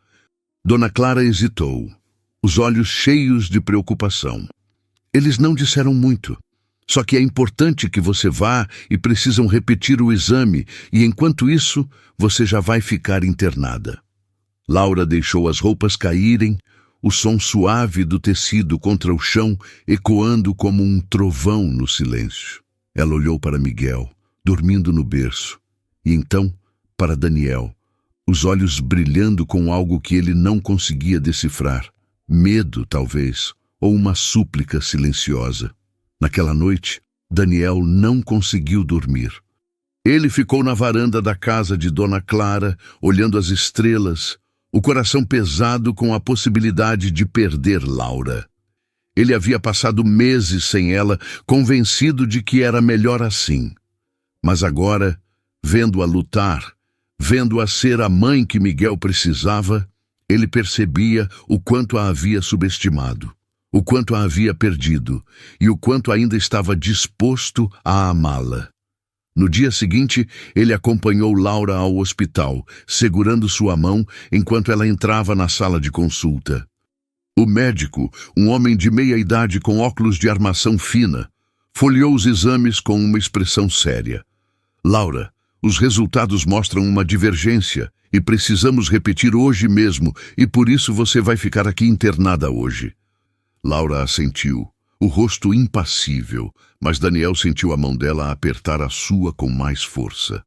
Dona Clara hesitou, os olhos cheios de preocupação. Eles não disseram muito. Só que é importante que você vá e precisam repetir o exame, e enquanto isso, você já vai ficar internada. Laura deixou as roupas caírem, o som suave do tecido contra o chão ecoando como um trovão no silêncio. Ela olhou para Miguel, dormindo no berço, e então para Daniel, os olhos brilhando com algo que ele não conseguia decifrar. Medo, talvez, ou uma súplica silenciosa. Naquela noite, Daniel não conseguiu dormir. Ele ficou na varanda da casa de Dona Clara, olhando as estrelas, o coração pesado com a possibilidade de perder Laura. Ele havia passado meses sem ela, convencido de que era melhor assim. Mas agora, vendo-a lutar, vendo-a ser a mãe que Miguel precisava, ele percebia o quanto a havia subestimado, o quanto a havia perdido e o quanto ainda estava disposto a amá-la. No dia seguinte, ele acompanhou Laura ao hospital, segurando sua mão enquanto ela entrava na sala de consulta. O médico, um homem de meia idade com óculos de armação fina, folheou os exames com uma expressão séria. Laura, os resultados mostram uma divergência e precisamos repetir hoje mesmo, e por isso você vai ficar aqui internada hoje. Laura assentiu, o rosto impassível, mas Daniel sentiu a mão dela apertar a sua com mais força.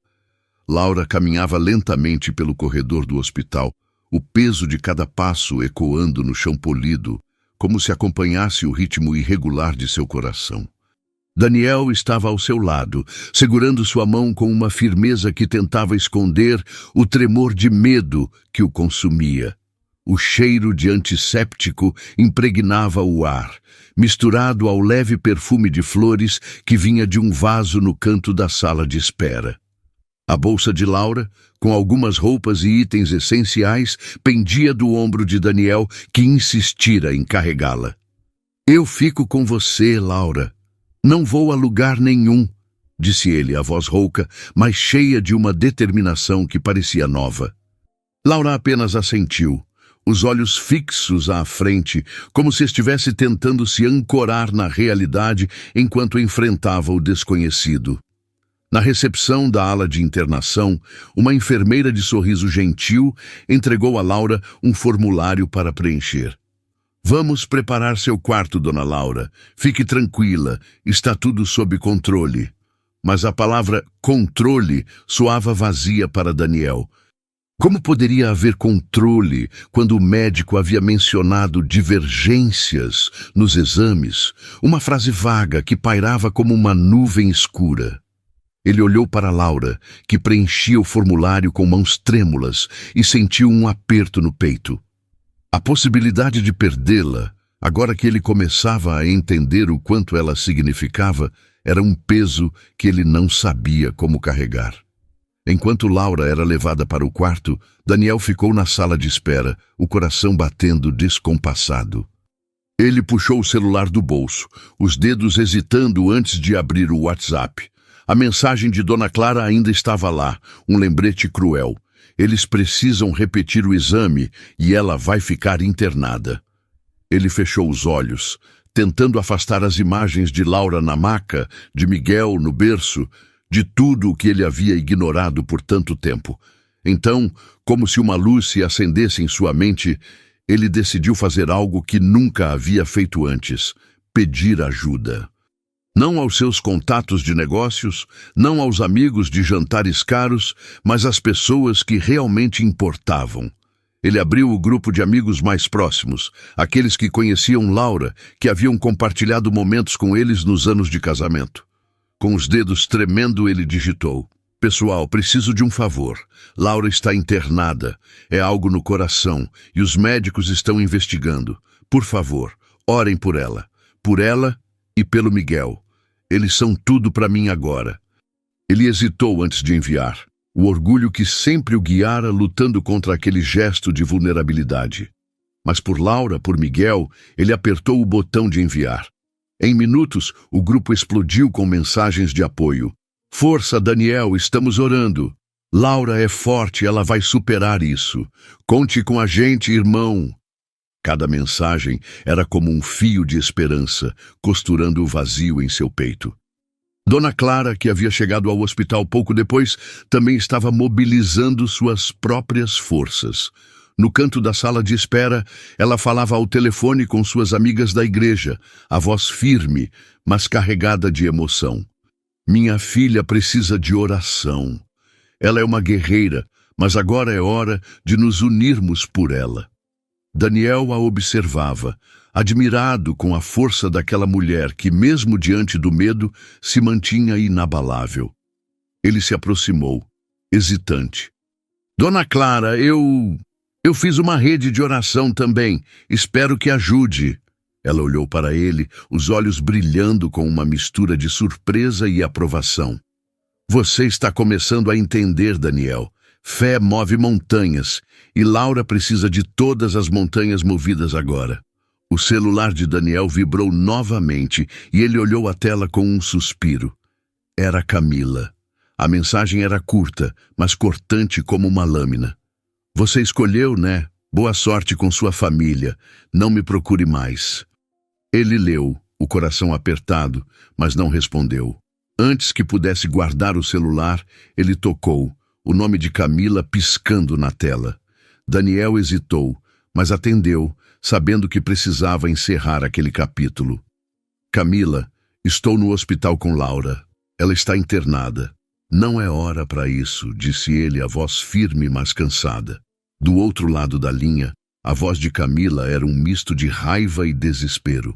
Laura caminhava lentamente pelo corredor do hospital, o peso de cada passo ecoando no chão polido, como se acompanhasse o ritmo irregular de seu coração. Daniel estava ao seu lado, segurando sua mão com uma firmeza que tentava esconder o tremor de medo que o consumia. O cheiro de antisséptico impregnava o ar, misturado ao leve perfume de flores que vinha de um vaso no canto da sala de espera. A bolsa de Laura, com algumas roupas e itens essenciais, pendia do ombro de Daniel, que insistira em carregá-la. Eu fico com você, Laura. Não vou a lugar nenhum, disse ele, a voz rouca, mas cheia de uma determinação que parecia nova. Laura apenas assentiu, os olhos fixos à frente, como se estivesse tentando se ancorar na realidade enquanto enfrentava o desconhecido. Na recepção da ala de internação, uma enfermeira de sorriso gentil entregou a Laura um formulário para preencher. Vamos preparar seu quarto, dona Laura. Fique tranquila, está tudo sob controle. Mas a palavra controle soava vazia para Daniel. Como poderia haver controle quando o médico havia mencionado divergências nos exames? Uma frase vaga que pairava como uma nuvem escura. Ele olhou para Laura, que preenchia o formulário com mãos trêmulas, e sentiu um aperto no peito. A possibilidade de perdê-la, agora que ele começava a entender o quanto ela significava, era um peso que ele não sabia como carregar. Enquanto Laura era levada para o quarto, Daniel ficou na sala de espera, o coração batendo descompassado. Ele puxou o celular do bolso, os dedos hesitando antes de abrir o WhatsApp. A mensagem de Dona Clara ainda estava lá, um lembrete cruel. Eles precisam repetir o exame e ela vai ficar internada. Ele fechou os olhos, tentando afastar as imagens de Laura na maca, de Miguel no berço, de tudo o que ele havia ignorado por tanto tempo. Então, como se uma luz se acendesse em sua mente, ele decidiu fazer algo que nunca havia feito antes: pedir ajuda. Não aos seus contatos de negócios, não aos amigos de jantares caros, mas às pessoas que realmente importavam. Ele abriu o grupo de amigos mais próximos, aqueles que conheciam Laura, que haviam compartilhado momentos com eles nos anos de casamento. Com os dedos tremendo, ele digitou: Pessoal, preciso de um favor. Laura está internada. É algo no coração e os médicos estão investigando. Por favor, orem por ela. Por ela e pelo Miguel. Eles são tudo para mim agora. Ele hesitou antes de enviar. O orgulho que sempre o guiara lutando contra aquele gesto de vulnerabilidade. Mas por Laura, por Miguel, ele apertou o botão de enviar. Em minutos, o grupo explodiu com mensagens de apoio. Força, Daniel, estamos orando. Laura é forte, ela vai superar isso. Conte com a gente, irmão. Cada mensagem era como um fio de esperança, costurando o vazio em seu peito. Dona Clara, que havia chegado ao hospital pouco depois, também estava mobilizando suas próprias forças. No canto da sala de espera, ela falava ao telefone com suas amigas da igreja, a voz firme, mas carregada de emoção. Minha filha precisa de oração. Ela é uma guerreira, mas agora é hora de nos unirmos por ela. Daniel a observava, admirado com a força daquela mulher que, mesmo diante do medo, se mantinha inabalável. Ele se aproximou, hesitante. Dona Clara, eu fiz uma rede de oração também. Espero que ajude. Ela olhou para ele, os olhos brilhando com uma mistura de surpresa e aprovação. Você está começando a entender, Daniel. Fé move montanhas, e Laura precisa de todas as montanhas movidas agora. O celular de Daniel vibrou novamente e ele olhou a tela com um suspiro. Era Camila. A mensagem era curta, mas cortante como uma lâmina. Você escolheu, né? Boa sorte com sua família. Não me procure mais. Ele leu, o coração apertado, mas não respondeu. Antes que pudesse guardar o celular, ele tocou, o nome de Camila piscando na tela. Daniel hesitou, mas atendeu, sabendo que precisava encerrar aquele capítulo. Camila, estou no hospital com Laura. Ela está internada. Não é hora para isso, disse ele, a voz firme, mas cansada. Do outro lado da linha, a voz de Camila era um misto de raiva e desespero.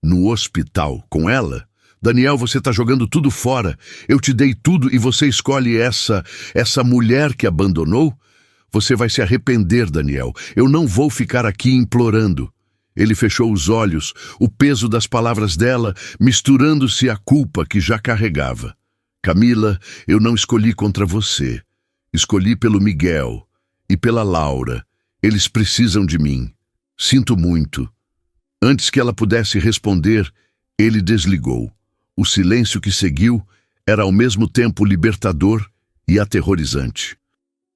No hospital, com ela? Daniel, você está jogando tudo fora. Eu te dei tudo e você escolhe essa mulher que abandonou? Você vai se arrepender, Daniel. Eu não vou ficar aqui implorando. Ele fechou os olhos, o peso das palavras dela misturando-se à culpa que já carregava. Camila, eu não escolhi contra você. Escolhi pelo Miguel e pela Laura. Eles precisam de mim. Sinto muito. Antes que ela pudesse responder, ele desligou. O silêncio que seguiu era ao mesmo tempo libertador e aterrorizante.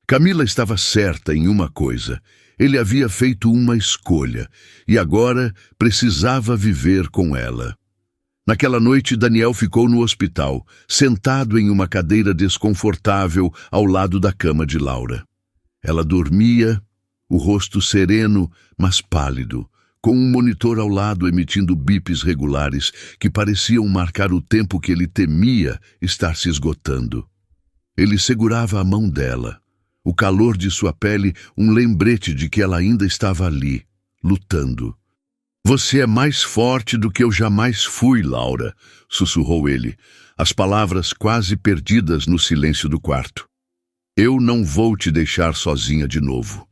Camila estava certa em uma coisa. Ele havia feito uma escolha e agora precisava viver com ela. Naquela noite, Daniel ficou no hospital, sentado em uma cadeira desconfortável ao lado da cama de Laura. Ela dormia, o rosto sereno, mas pálido, com um monitor ao lado emitindo bips regulares que pareciam marcar o tempo que ele temia estar se esgotando. Ele segurava a mão dela, o calor de sua pele um lembrete de que ela ainda estava ali, lutando. "Você é mais forte do que eu jamais fui, Laura", sussurrou ele, as palavras quase perdidas no silêncio do quarto. "Eu não vou te deixar sozinha de novo."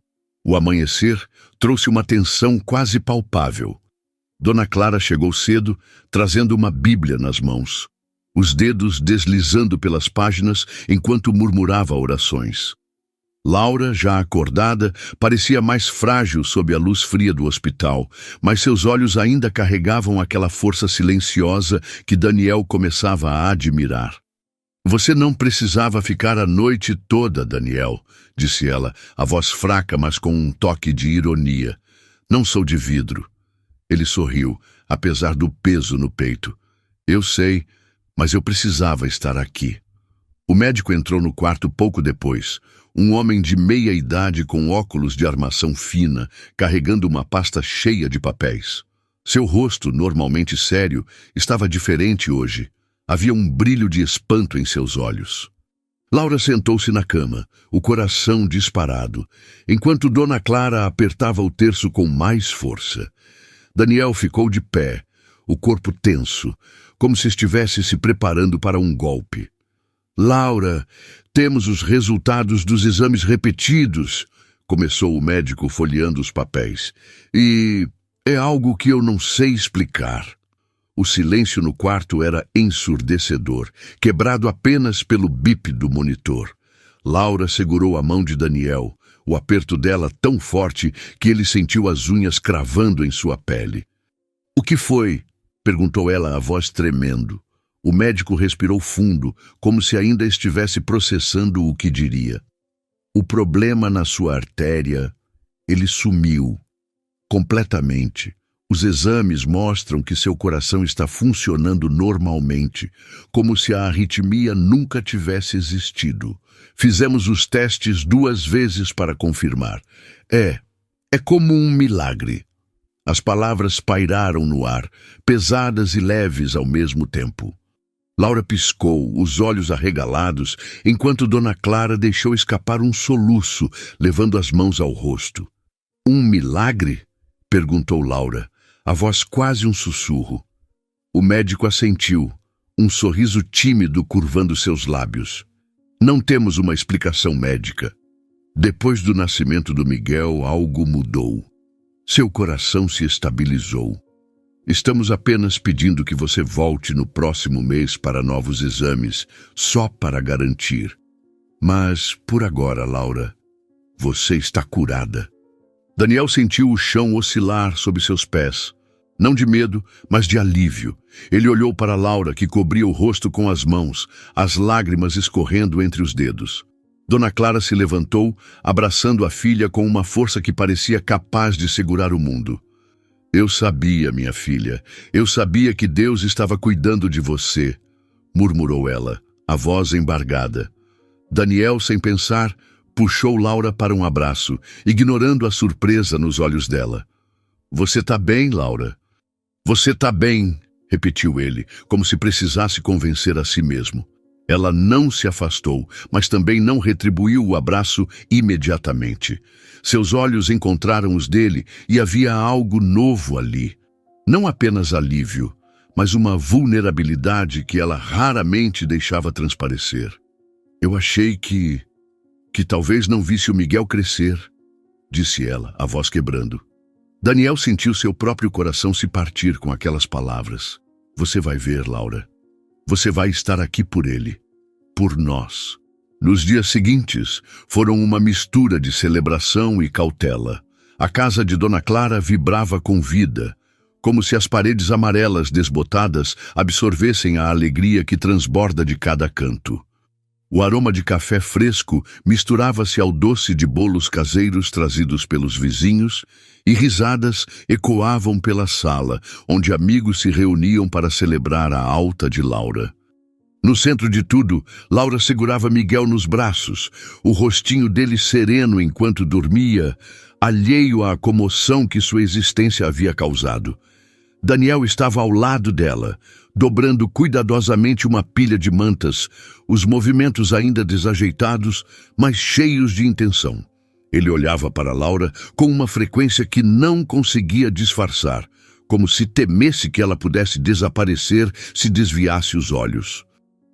O amanhecer trouxe uma tensão quase palpável. Dona Clara chegou cedo, trazendo uma Bíblia nas mãos, os dedos deslizando pelas páginas enquanto murmurava orações. Laura, já acordada, parecia mais frágil sob a luz fria do hospital, mas seus olhos ainda carregavam aquela força silenciosa que Daniel começava a admirar. "Você não precisava ficar a noite toda, Daniel", disse ela, a voz fraca, mas com um toque de ironia. "Não sou de vidro." Ele sorriu, apesar do peso no peito. "Eu sei, mas eu precisava estar aqui." O médico entrou no quarto pouco depois, um homem de meia idade com óculos de armação fina, carregando uma pasta cheia de papéis. Seu rosto, normalmente sério, estava diferente hoje. Havia um brilho de espanto em seus olhos. Laura sentou-se na cama, o coração disparado, enquanto Dona Clara apertava o terço com mais força. Daniel ficou de pé, o corpo tenso, como se estivesse se preparando para um golpe. "Laura, temos os resultados dos exames repetidos", começou o médico folheando os papéis. "E é algo que eu não sei explicar." O silêncio no quarto era ensurdecedor, quebrado apenas pelo bip do monitor. Laura segurou a mão de Daniel, o aperto dela tão forte que ele sentiu as unhas cravando em sua pele. "O que foi?" perguntou ela, a voz tremendo. O médico respirou fundo, como se ainda estivesse processando o que diria. "O problema na sua artéria, ele sumiu. Completamente. Os exames mostram que seu coração está funcionando normalmente, como se a arritmia nunca tivesse existido. Fizemos os testes 2 vezes para confirmar. É como um milagre." As palavras pairaram no ar, pesadas e leves ao mesmo tempo. Laura piscou, os olhos arregalados, enquanto Dona Clara deixou escapar um soluço, levando as mãos ao rosto. "Um milagre?" perguntou Laura, a voz quase um sussurro. O médico assentiu, um sorriso tímido curvando seus lábios. "Não temos uma explicação médica. Depois do nascimento do Miguel, algo mudou. Seu coração se estabilizou. Estamos apenas pedindo que você volte no próximo mês para novos exames, só para garantir. Mas, por agora, Laura, você está curada." Daniel sentiu o chão oscilar sob seus pés. Não de medo, mas de alívio. Ele olhou para Laura, que cobria o rosto com as mãos, as lágrimas escorrendo entre os dedos. Dona Clara se levantou, abraçando a filha com uma força que parecia capaz de segurar o mundo. "Eu sabia, minha filha, eu sabia que Deus estava cuidando de você", murmurou ela, a voz embargada. Daniel, sem pensar, puxou Laura para um abraço, ignorando a surpresa nos olhos dela. "Você tá bem, Laura?" "Você tá bem", repetiu ele, como se precisasse convencer a si mesmo. Ela não se afastou, mas também não retribuiu o abraço imediatamente. Seus olhos encontraram os dele e havia algo novo ali. Não apenas alívio, mas uma vulnerabilidade que ela raramente deixava transparecer. "Eu achei que talvez não visse o Miguel crescer", disse ela, a voz quebrando. Daniel sentiu seu próprio coração se partir com aquelas palavras. "Você vai ver, Laura. Você vai estar aqui por ele. Por nós." Nos dias seguintes, foram uma mistura de celebração e cautela. A casa de Dona Clara vibrava com vida, como se as paredes amarelas desbotadas absorvessem a alegria que transborda de cada canto. O aroma de café fresco misturava-se ao doce de bolos caseiros trazidos pelos vizinhos, e risadas ecoavam pela sala, onde amigos se reuniam para celebrar a alta de Laura. No centro de tudo, Laura segurava Miguel nos braços, o rostinho dele sereno enquanto dormia, alheio à comoção que sua existência havia causado. Daniel estava ao lado dela, dobrando cuidadosamente uma pilha de mantas, os movimentos ainda desajeitados, mas cheios de intenção. Ele olhava para Laura com uma frequência que não conseguia disfarçar, como se temesse que ela pudesse desaparecer se desviasse os olhos.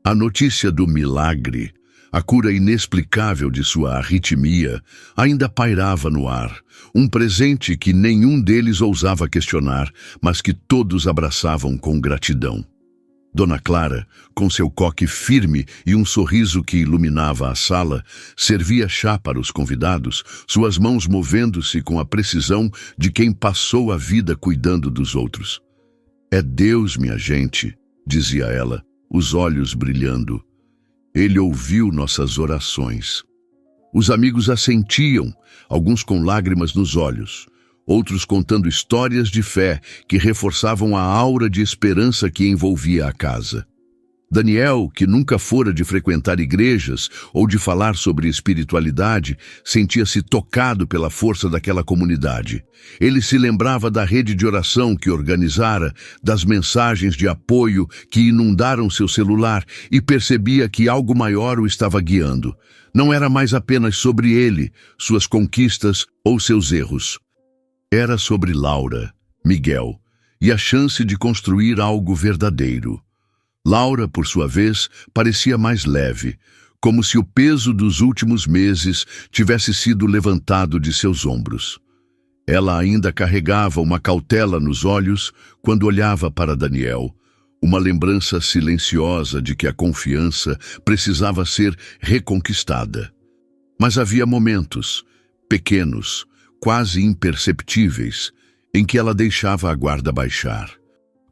A notícia do milagre, a cura inexplicável de sua arritmia, ainda pairava no ar, um presente que nenhum deles ousava questionar, mas que todos abraçavam com gratidão. Dona Clara, com seu coque firme e um sorriso que iluminava a sala, servia chá para os convidados, suas mãos movendo-se com a precisão de quem passou a vida cuidando dos outros. "É Deus, minha gente", dizia ela, os olhos brilhando. Ele ouviu nossas orações. Os amigos assentiam, alguns com lágrimas nos olhos, outros contando histórias de fé que reforçavam a aura de esperança que envolvia a casa. Daniel, que nunca fora de frequentar igrejas ou de falar sobre espiritualidade, sentia-se tocado pela força daquela comunidade. Ele se lembrava da rede de oração que organizara, das mensagens de apoio que inundaram seu celular e percebia que algo maior o estava guiando. Não era mais apenas sobre ele, suas conquistas ou seus erros. Era sobre Laura, Miguel, e a chance de construir algo verdadeiro. Laura, por sua vez, parecia mais leve, como se o peso dos últimos meses tivesse sido levantado de seus ombros. Ela ainda carregava uma cautela nos olhos quando olhava para Daniel, uma lembrança silenciosa de que a confiança precisava ser reconquistada. Mas havia momentos, pequenos, quase imperceptíveis, em que ela deixava a guarda baixar.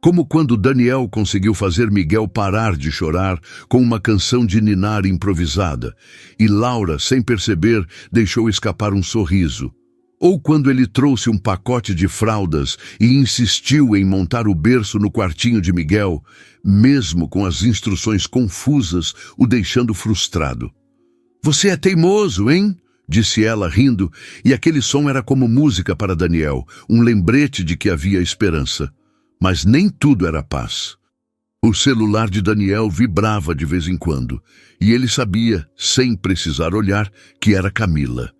Como quando Daniel conseguiu fazer Miguel parar de chorar com uma canção de ninar improvisada, e Laura, sem perceber, deixou escapar um sorriso. Ou quando ele trouxe um pacote de fraldas e insistiu em montar o berço no quartinho de Miguel, mesmo com as instruções confusas, o deixando frustrado. "Você é teimoso, hein?", disse ela, rindo, e aquele som era como música para Daniel, um lembrete de que havia esperança. Mas nem tudo era paz. O celular de Daniel vibrava de vez em quando, e ele sabia, sem precisar olhar, que era Camila.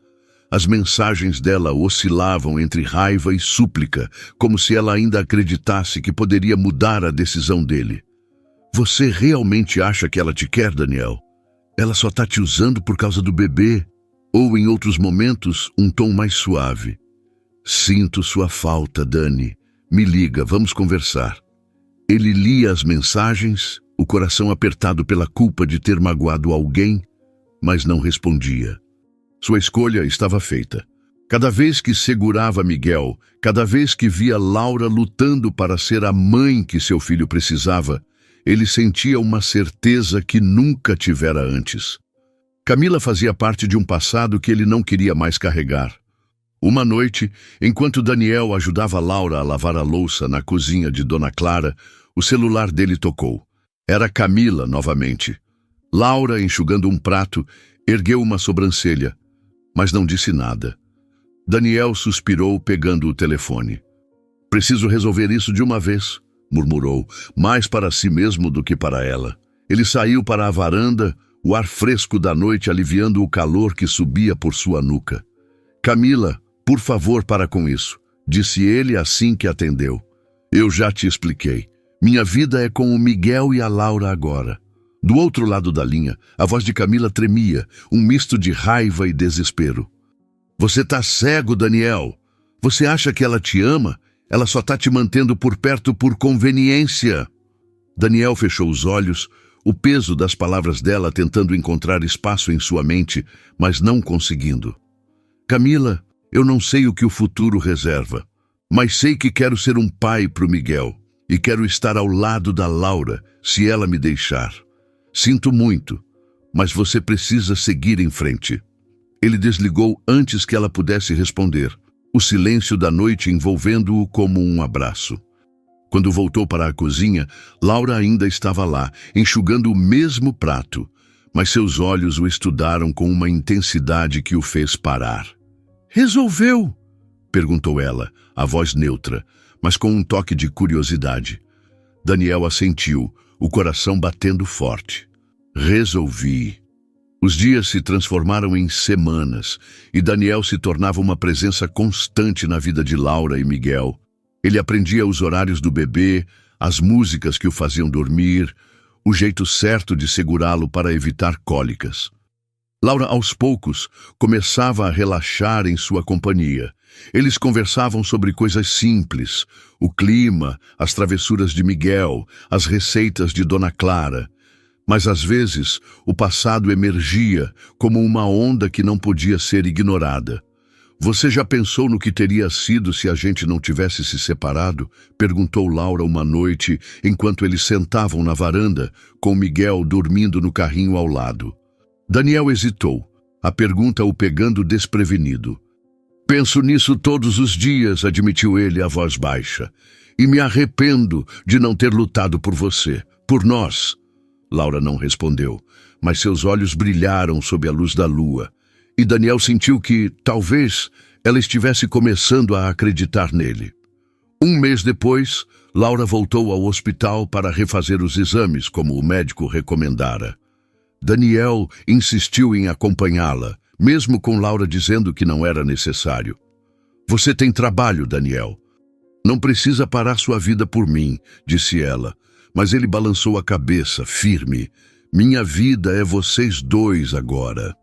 As mensagens dela oscilavam entre raiva e súplica, como se ela ainda acreditasse que poderia mudar a decisão dele. "Você realmente acha que ela te quer, Daniel? Ela só está te usando por causa do bebê." Ou, em outros momentos, um tom mais suave. "Sinto sua falta, Dani. Me liga, vamos conversar." Ele lia as mensagens, o coração apertado pela culpa de ter magoado alguém, mas não respondia. Sua escolha estava feita. Cada vez que segurava Miguel, cada vez que via Laura lutando para ser a mãe que seu filho precisava, ele sentia uma certeza que nunca tivera antes. Camila fazia parte de um passado que ele não queria mais carregar. Uma noite, enquanto Daniel ajudava Laura a lavar a louça na cozinha de Dona Clara, o celular dele tocou. Era Camila novamente. Laura, enxugando um prato, ergueu uma sobrancelha, mas não disse nada. Daniel suspirou, pegando o telefone. "Preciso resolver isso de uma vez", murmurou, mais para si mesmo do que para ela. Ele saiu para a varanda, o ar fresco da noite aliviando o calor que subia por sua nuca. "Camila, por favor, para com isso", disse ele assim que atendeu. "Eu já te expliquei. Minha vida é com o Miguel e a Laura agora." Do outro lado da linha, a voz de Camila tremia, um misto de raiva e desespero. "Você tá cego, Daniel. Você acha que ela te ama? Ela só tá te mantendo por perto por conveniência." Daniel fechou os olhos, o peso das palavras dela tentando encontrar espaço em sua mente, mas não conseguindo. "Camila, eu não sei o que o futuro reserva, mas sei que quero ser um pai pro Miguel e quero estar ao lado da Laura, se ela me deixar. Sinto muito, mas você precisa seguir em frente." Ele desligou antes que ela pudesse responder, o silêncio da noite envolvendo-o como um abraço. Quando voltou para a cozinha, Laura ainda estava lá, enxugando o mesmo prato, mas seus olhos o estudaram com uma intensidade que o fez parar. "Resolveu!" perguntou ela, a voz neutra, mas com um toque de curiosidade. Daniel assentiu, o coração batendo forte. Resolvi. Os dias se transformaram em semanas e Daniel se tornava uma presença constante na vida de Laura e Miguel. Ele aprendia os horários do bebê, as músicas que o faziam dormir, o jeito certo de segurá-lo para evitar cólicas. Laura, aos poucos, começava a relaxar em sua companhia. Eles conversavam sobre coisas simples, o clima, as travessuras de Miguel, as receitas de Dona Clara. Mas às vezes o passado emergia como uma onda que não podia ser ignorada. Você já pensou no que teria sido se a gente não tivesse se separado? Perguntou Laura uma noite, enquanto eles sentavam na varanda, com Miguel dormindo no carrinho ao lado. Daniel hesitou, a pergunta o pegando desprevenido. Penso nisso todos os dias, admitiu ele a voz baixa, e me arrependo de não ter lutado por você, por nós. Laura não respondeu, mas seus olhos brilharam sob a luz da lua, e Daniel sentiu que, talvez, ela estivesse começando a acreditar nele. Um mês depois, Laura voltou ao hospital para refazer os exames, como o médico recomendara. Daniel insistiu em acompanhá-la, mesmo com Laura dizendo que não era necessário. Você tem trabalho, Daniel. Não precisa parar sua vida por mim, disse ela, mas ele balançou a cabeça, firme. Minha vida é vocês dois agora.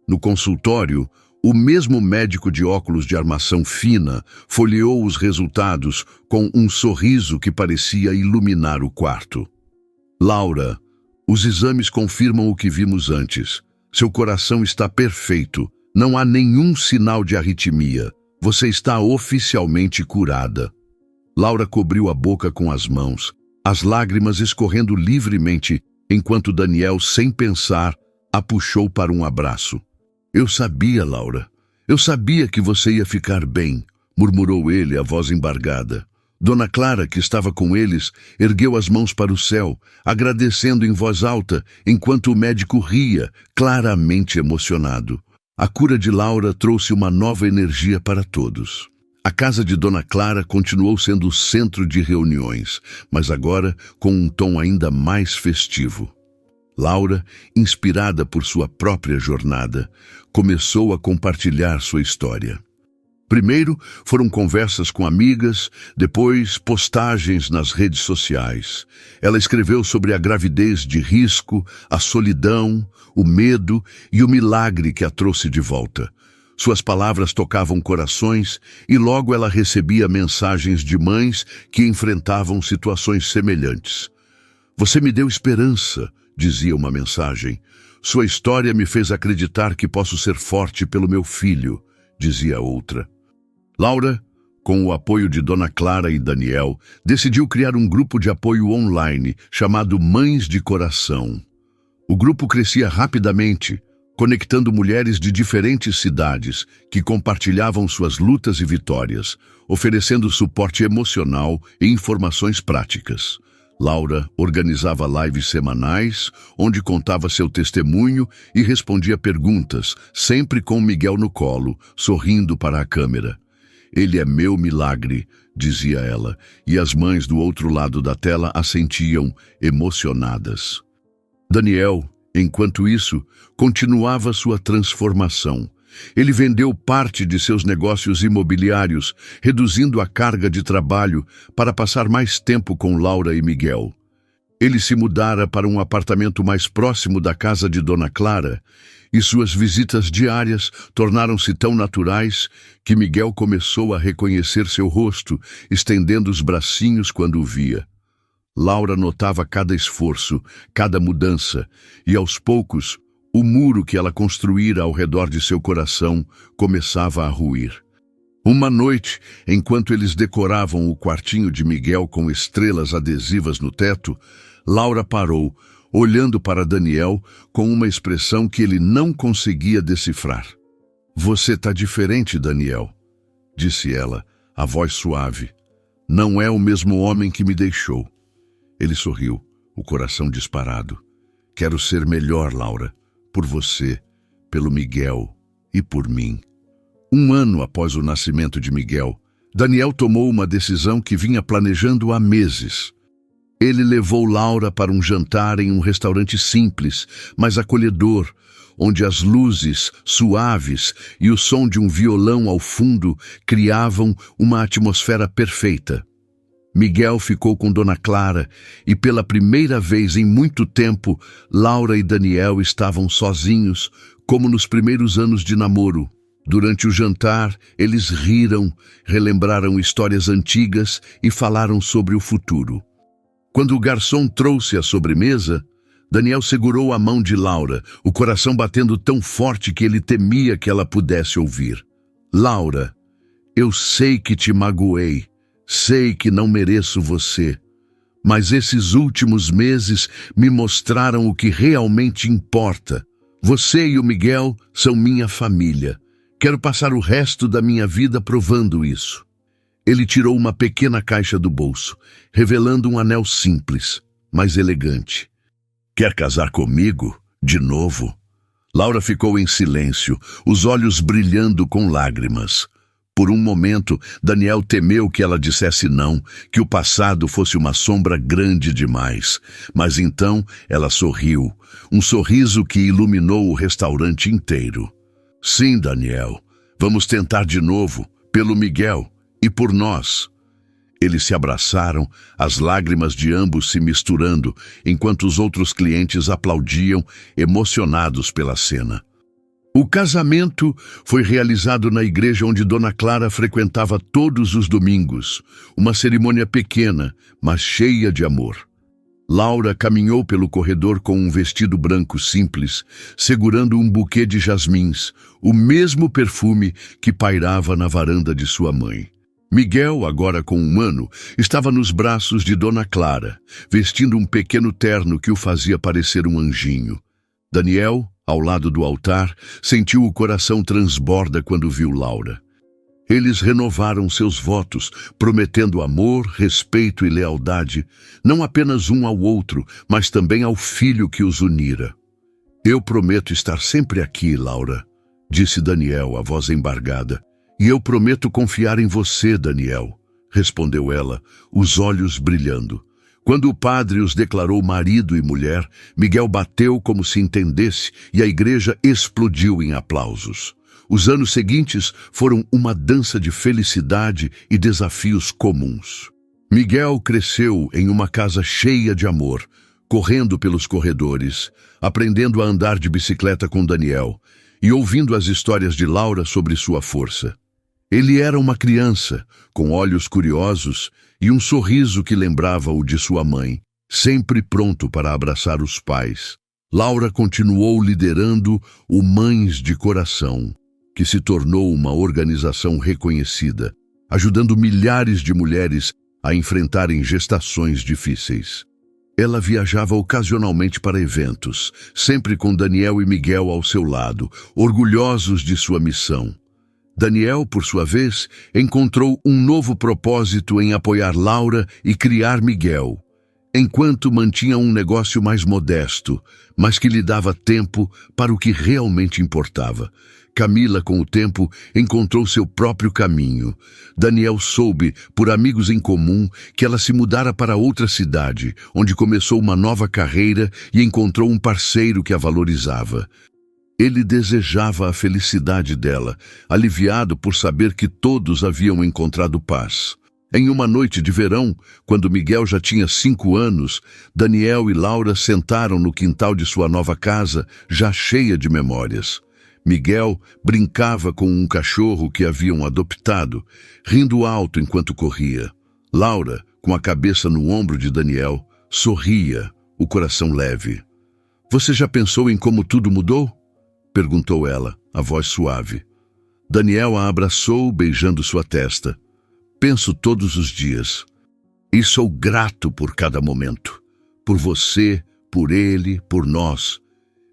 No consultório, o mesmo médico de óculos de armação fina folheou os resultados com um sorriso que parecia iluminar o quarto. Laura, os exames confirmam o que vimos antes. Seu coração está perfeito. Não há nenhum sinal de arritmia. Você está oficialmente curada. Laura cobriu a boca com as mãos, as lágrimas escorrendo livremente, enquanto Daniel, sem pensar, a puxou para um abraço. Eu sabia, Laura. Eu sabia que você ia ficar bem, murmurou ele, a voz embargada. Dona Clara, que estava com eles, ergueu as mãos para o céu, agradecendo em voz alta, enquanto o médico ria, claramente emocionado. A cura de Laura trouxe uma nova energia para todos. A casa de Dona Clara continuou sendo o centro de reuniões, mas agora com um tom ainda mais festivo. Laura, inspirada por sua própria jornada, começou a compartilhar sua história. Primeiro foram conversas com amigas, depois postagens nas redes sociais. Ela escreveu sobre a gravidez de risco, a solidão, o medo e o milagre que a trouxe de volta. Suas palavras tocavam corações e logo ela recebia mensagens de mães que enfrentavam situações semelhantes. Você me deu esperança, dizia uma mensagem. Sua história me fez acreditar que posso ser forte pelo meu filho, dizia outra. Laura, com o apoio de Dona Clara e Daniel, decidiu criar um grupo de apoio online chamado Mães de Coração. O grupo crescia rapidamente, conectando mulheres de diferentes cidades que compartilhavam suas lutas e vitórias, oferecendo suporte emocional e informações práticas. Laura organizava lives semanais, onde contava seu testemunho e respondia perguntas, sempre com Miguel no colo, sorrindo para a câmera. Ele é meu milagre, dizia ela, e as mães do outro lado da tela assentiam, emocionadas. Daniel, enquanto isso, continuava sua transformação. Ele vendeu parte de seus negócios imobiliários, reduzindo a carga de trabalho para passar mais tempo com Laura e Miguel. Ele se mudara para um apartamento mais próximo da casa de Dona Clara, e suas visitas diárias tornaram-se tão naturais que Miguel começou a reconhecer seu rosto, estendendo os bracinhos quando o via. Laura notava cada esforço, cada mudança, e aos poucos, o muro que ela construíra ao redor de seu coração começava a ruir. Uma noite, enquanto eles decoravam o quartinho de Miguel com estrelas adesivas no teto, Laura parou, olhando para Daniel com uma expressão que ele não conseguia decifrar. Você tá diferente, Daniel, disse ela, a voz suave. Não é o mesmo homem que me deixou. Ele sorriu, o coração disparado. Quero ser melhor, Laura, por você, pelo Miguel e por mim. Um ano após o nascimento de Miguel, Daniel tomou uma decisão que vinha planejando há meses. Ele levou Laura para um jantar em um restaurante simples, mas acolhedor, onde as luzes suaves e o som de um violão ao fundo criavam uma atmosfera perfeita. Miguel ficou com Dona Clara e, pela primeira vez em muito tempo, Laura e Daniel estavam sozinhos, como nos primeiros anos de namoro. Durante o jantar, eles riram, relembraram histórias antigas e falaram sobre o futuro. Quando o garçom trouxe a sobremesa, Daniel segurou a mão de Laura, o coração batendo tão forte que ele temia que ela pudesse ouvir. Laura, eu sei que te magoei, sei que não mereço você, mas esses últimos meses me mostraram o que realmente importa. Você e o Miguel são minha família. Quero passar o resto da minha vida provando isso. Ele tirou uma pequena caixa do bolso, revelando um anel simples, mas elegante. Quer casar comigo? De novo? Laura ficou em silêncio, os olhos brilhando com lágrimas. Por um momento, Daniel temeu que ela dissesse não, que o passado fosse uma sombra grande demais. Mas então ela sorriu, um sorriso que iluminou o restaurante inteiro. Sim, Daniel, vamos tentar de novo, pelo Miguel e por nós. Eles se abraçaram, as lágrimas de ambos se misturando, enquanto os outros clientes aplaudiam, emocionados pela cena. O casamento foi realizado na igreja onde Dona Clara frequentava todos os domingos, uma cerimônia pequena, mas cheia de amor. Laura caminhou pelo corredor com um vestido branco simples, segurando um buquê de jasmins, o mesmo perfume que pairava na varanda de sua mãe. Miguel, agora com 1 ano, estava nos braços de Dona Clara, vestindo um pequeno terno que o fazia parecer um anjinho. Daniel, ao lado do altar, sentiu o coração transborda quando viu Laura. Eles renovaram seus votos, prometendo amor, respeito e lealdade, não apenas um ao outro, mas também ao filho que os unira. Eu prometo estar sempre aqui, Laura, disse Daniel, a voz embargada. E eu prometo confiar em você, Daniel, respondeu ela, os olhos brilhando. Quando o padre os declarou marido e mulher, Miguel bateu como se entendesse e a igreja explodiu em aplausos. Os anos seguintes foram uma dança de felicidade e desafios comuns. Miguel cresceu em uma casa cheia de amor, correndo pelos corredores, aprendendo a andar de bicicleta com Daniel e ouvindo as histórias de Laura sobre sua força. Ele era uma criança, com olhos curiosos e um sorriso que lembrava o de sua mãe, sempre pronto para abraçar os pais. Laura continuou liderando o Mães de Coração, que se tornou uma organização reconhecida, ajudando milhares de mulheres a enfrentarem gestações difíceis. Ela viajava ocasionalmente para eventos, sempre com Daniel e Miguel ao seu lado, orgulhosos de sua missão. Daniel, por sua vez, encontrou um novo propósito em apoiar Laura e criar Miguel, enquanto mantinha um negócio mais modesto, mas que lhe dava tempo para o que realmente importava. Camila, com o tempo, encontrou seu próprio caminho. Daniel soube, por amigos em comum, que ela se mudara para outra cidade, onde começou uma nova carreira e encontrou um parceiro que a valorizava. Ele desejava a felicidade dela, aliviado por saber que todos haviam encontrado paz. Em uma noite de verão, quando Miguel já tinha 5 anos, Daniel e Laura sentaram no quintal de sua nova casa, já cheia de memórias. Miguel brincava com um cachorro que haviam adotado, rindo alto enquanto corria. Laura, com a cabeça no ombro de Daniel, sorria, o coração leve. "Você já pensou em como tudo mudou?" perguntou ela, a voz suave. Daniel a abraçou, beijando sua testa. "Penso todos os dias. E sou grato por cada momento. Por você, por ele, por nós."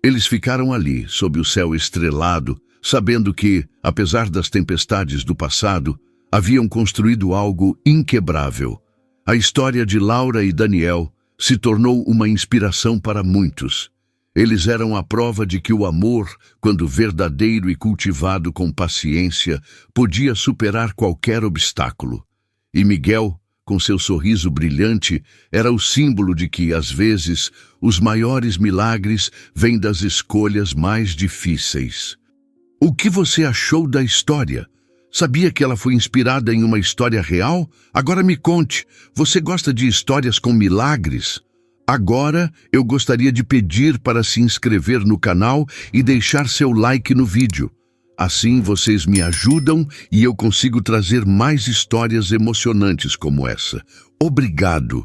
Eles ficaram ali, sob o céu estrelado, sabendo que, apesar das tempestades do passado, haviam construído algo inquebrável. A história de Laura e Daniel se tornou uma inspiração para muitos. Eles eram a prova de que o amor, quando verdadeiro e cultivado com paciência, podia superar qualquer obstáculo. E Miguel, com seu sorriso brilhante, era o símbolo de que, às vezes, os maiores milagres vêm das escolhas mais difíceis. O que você achou da história? Sabia que ela foi inspirada em uma história real? Agora me conte, você gosta de histórias com milagres? Agora, eu gostaria de pedir para se inscrever no canal e deixar seu like no vídeo. Assim vocês me ajudam e eu consigo trazer mais histórias emocionantes como essa. Obrigado!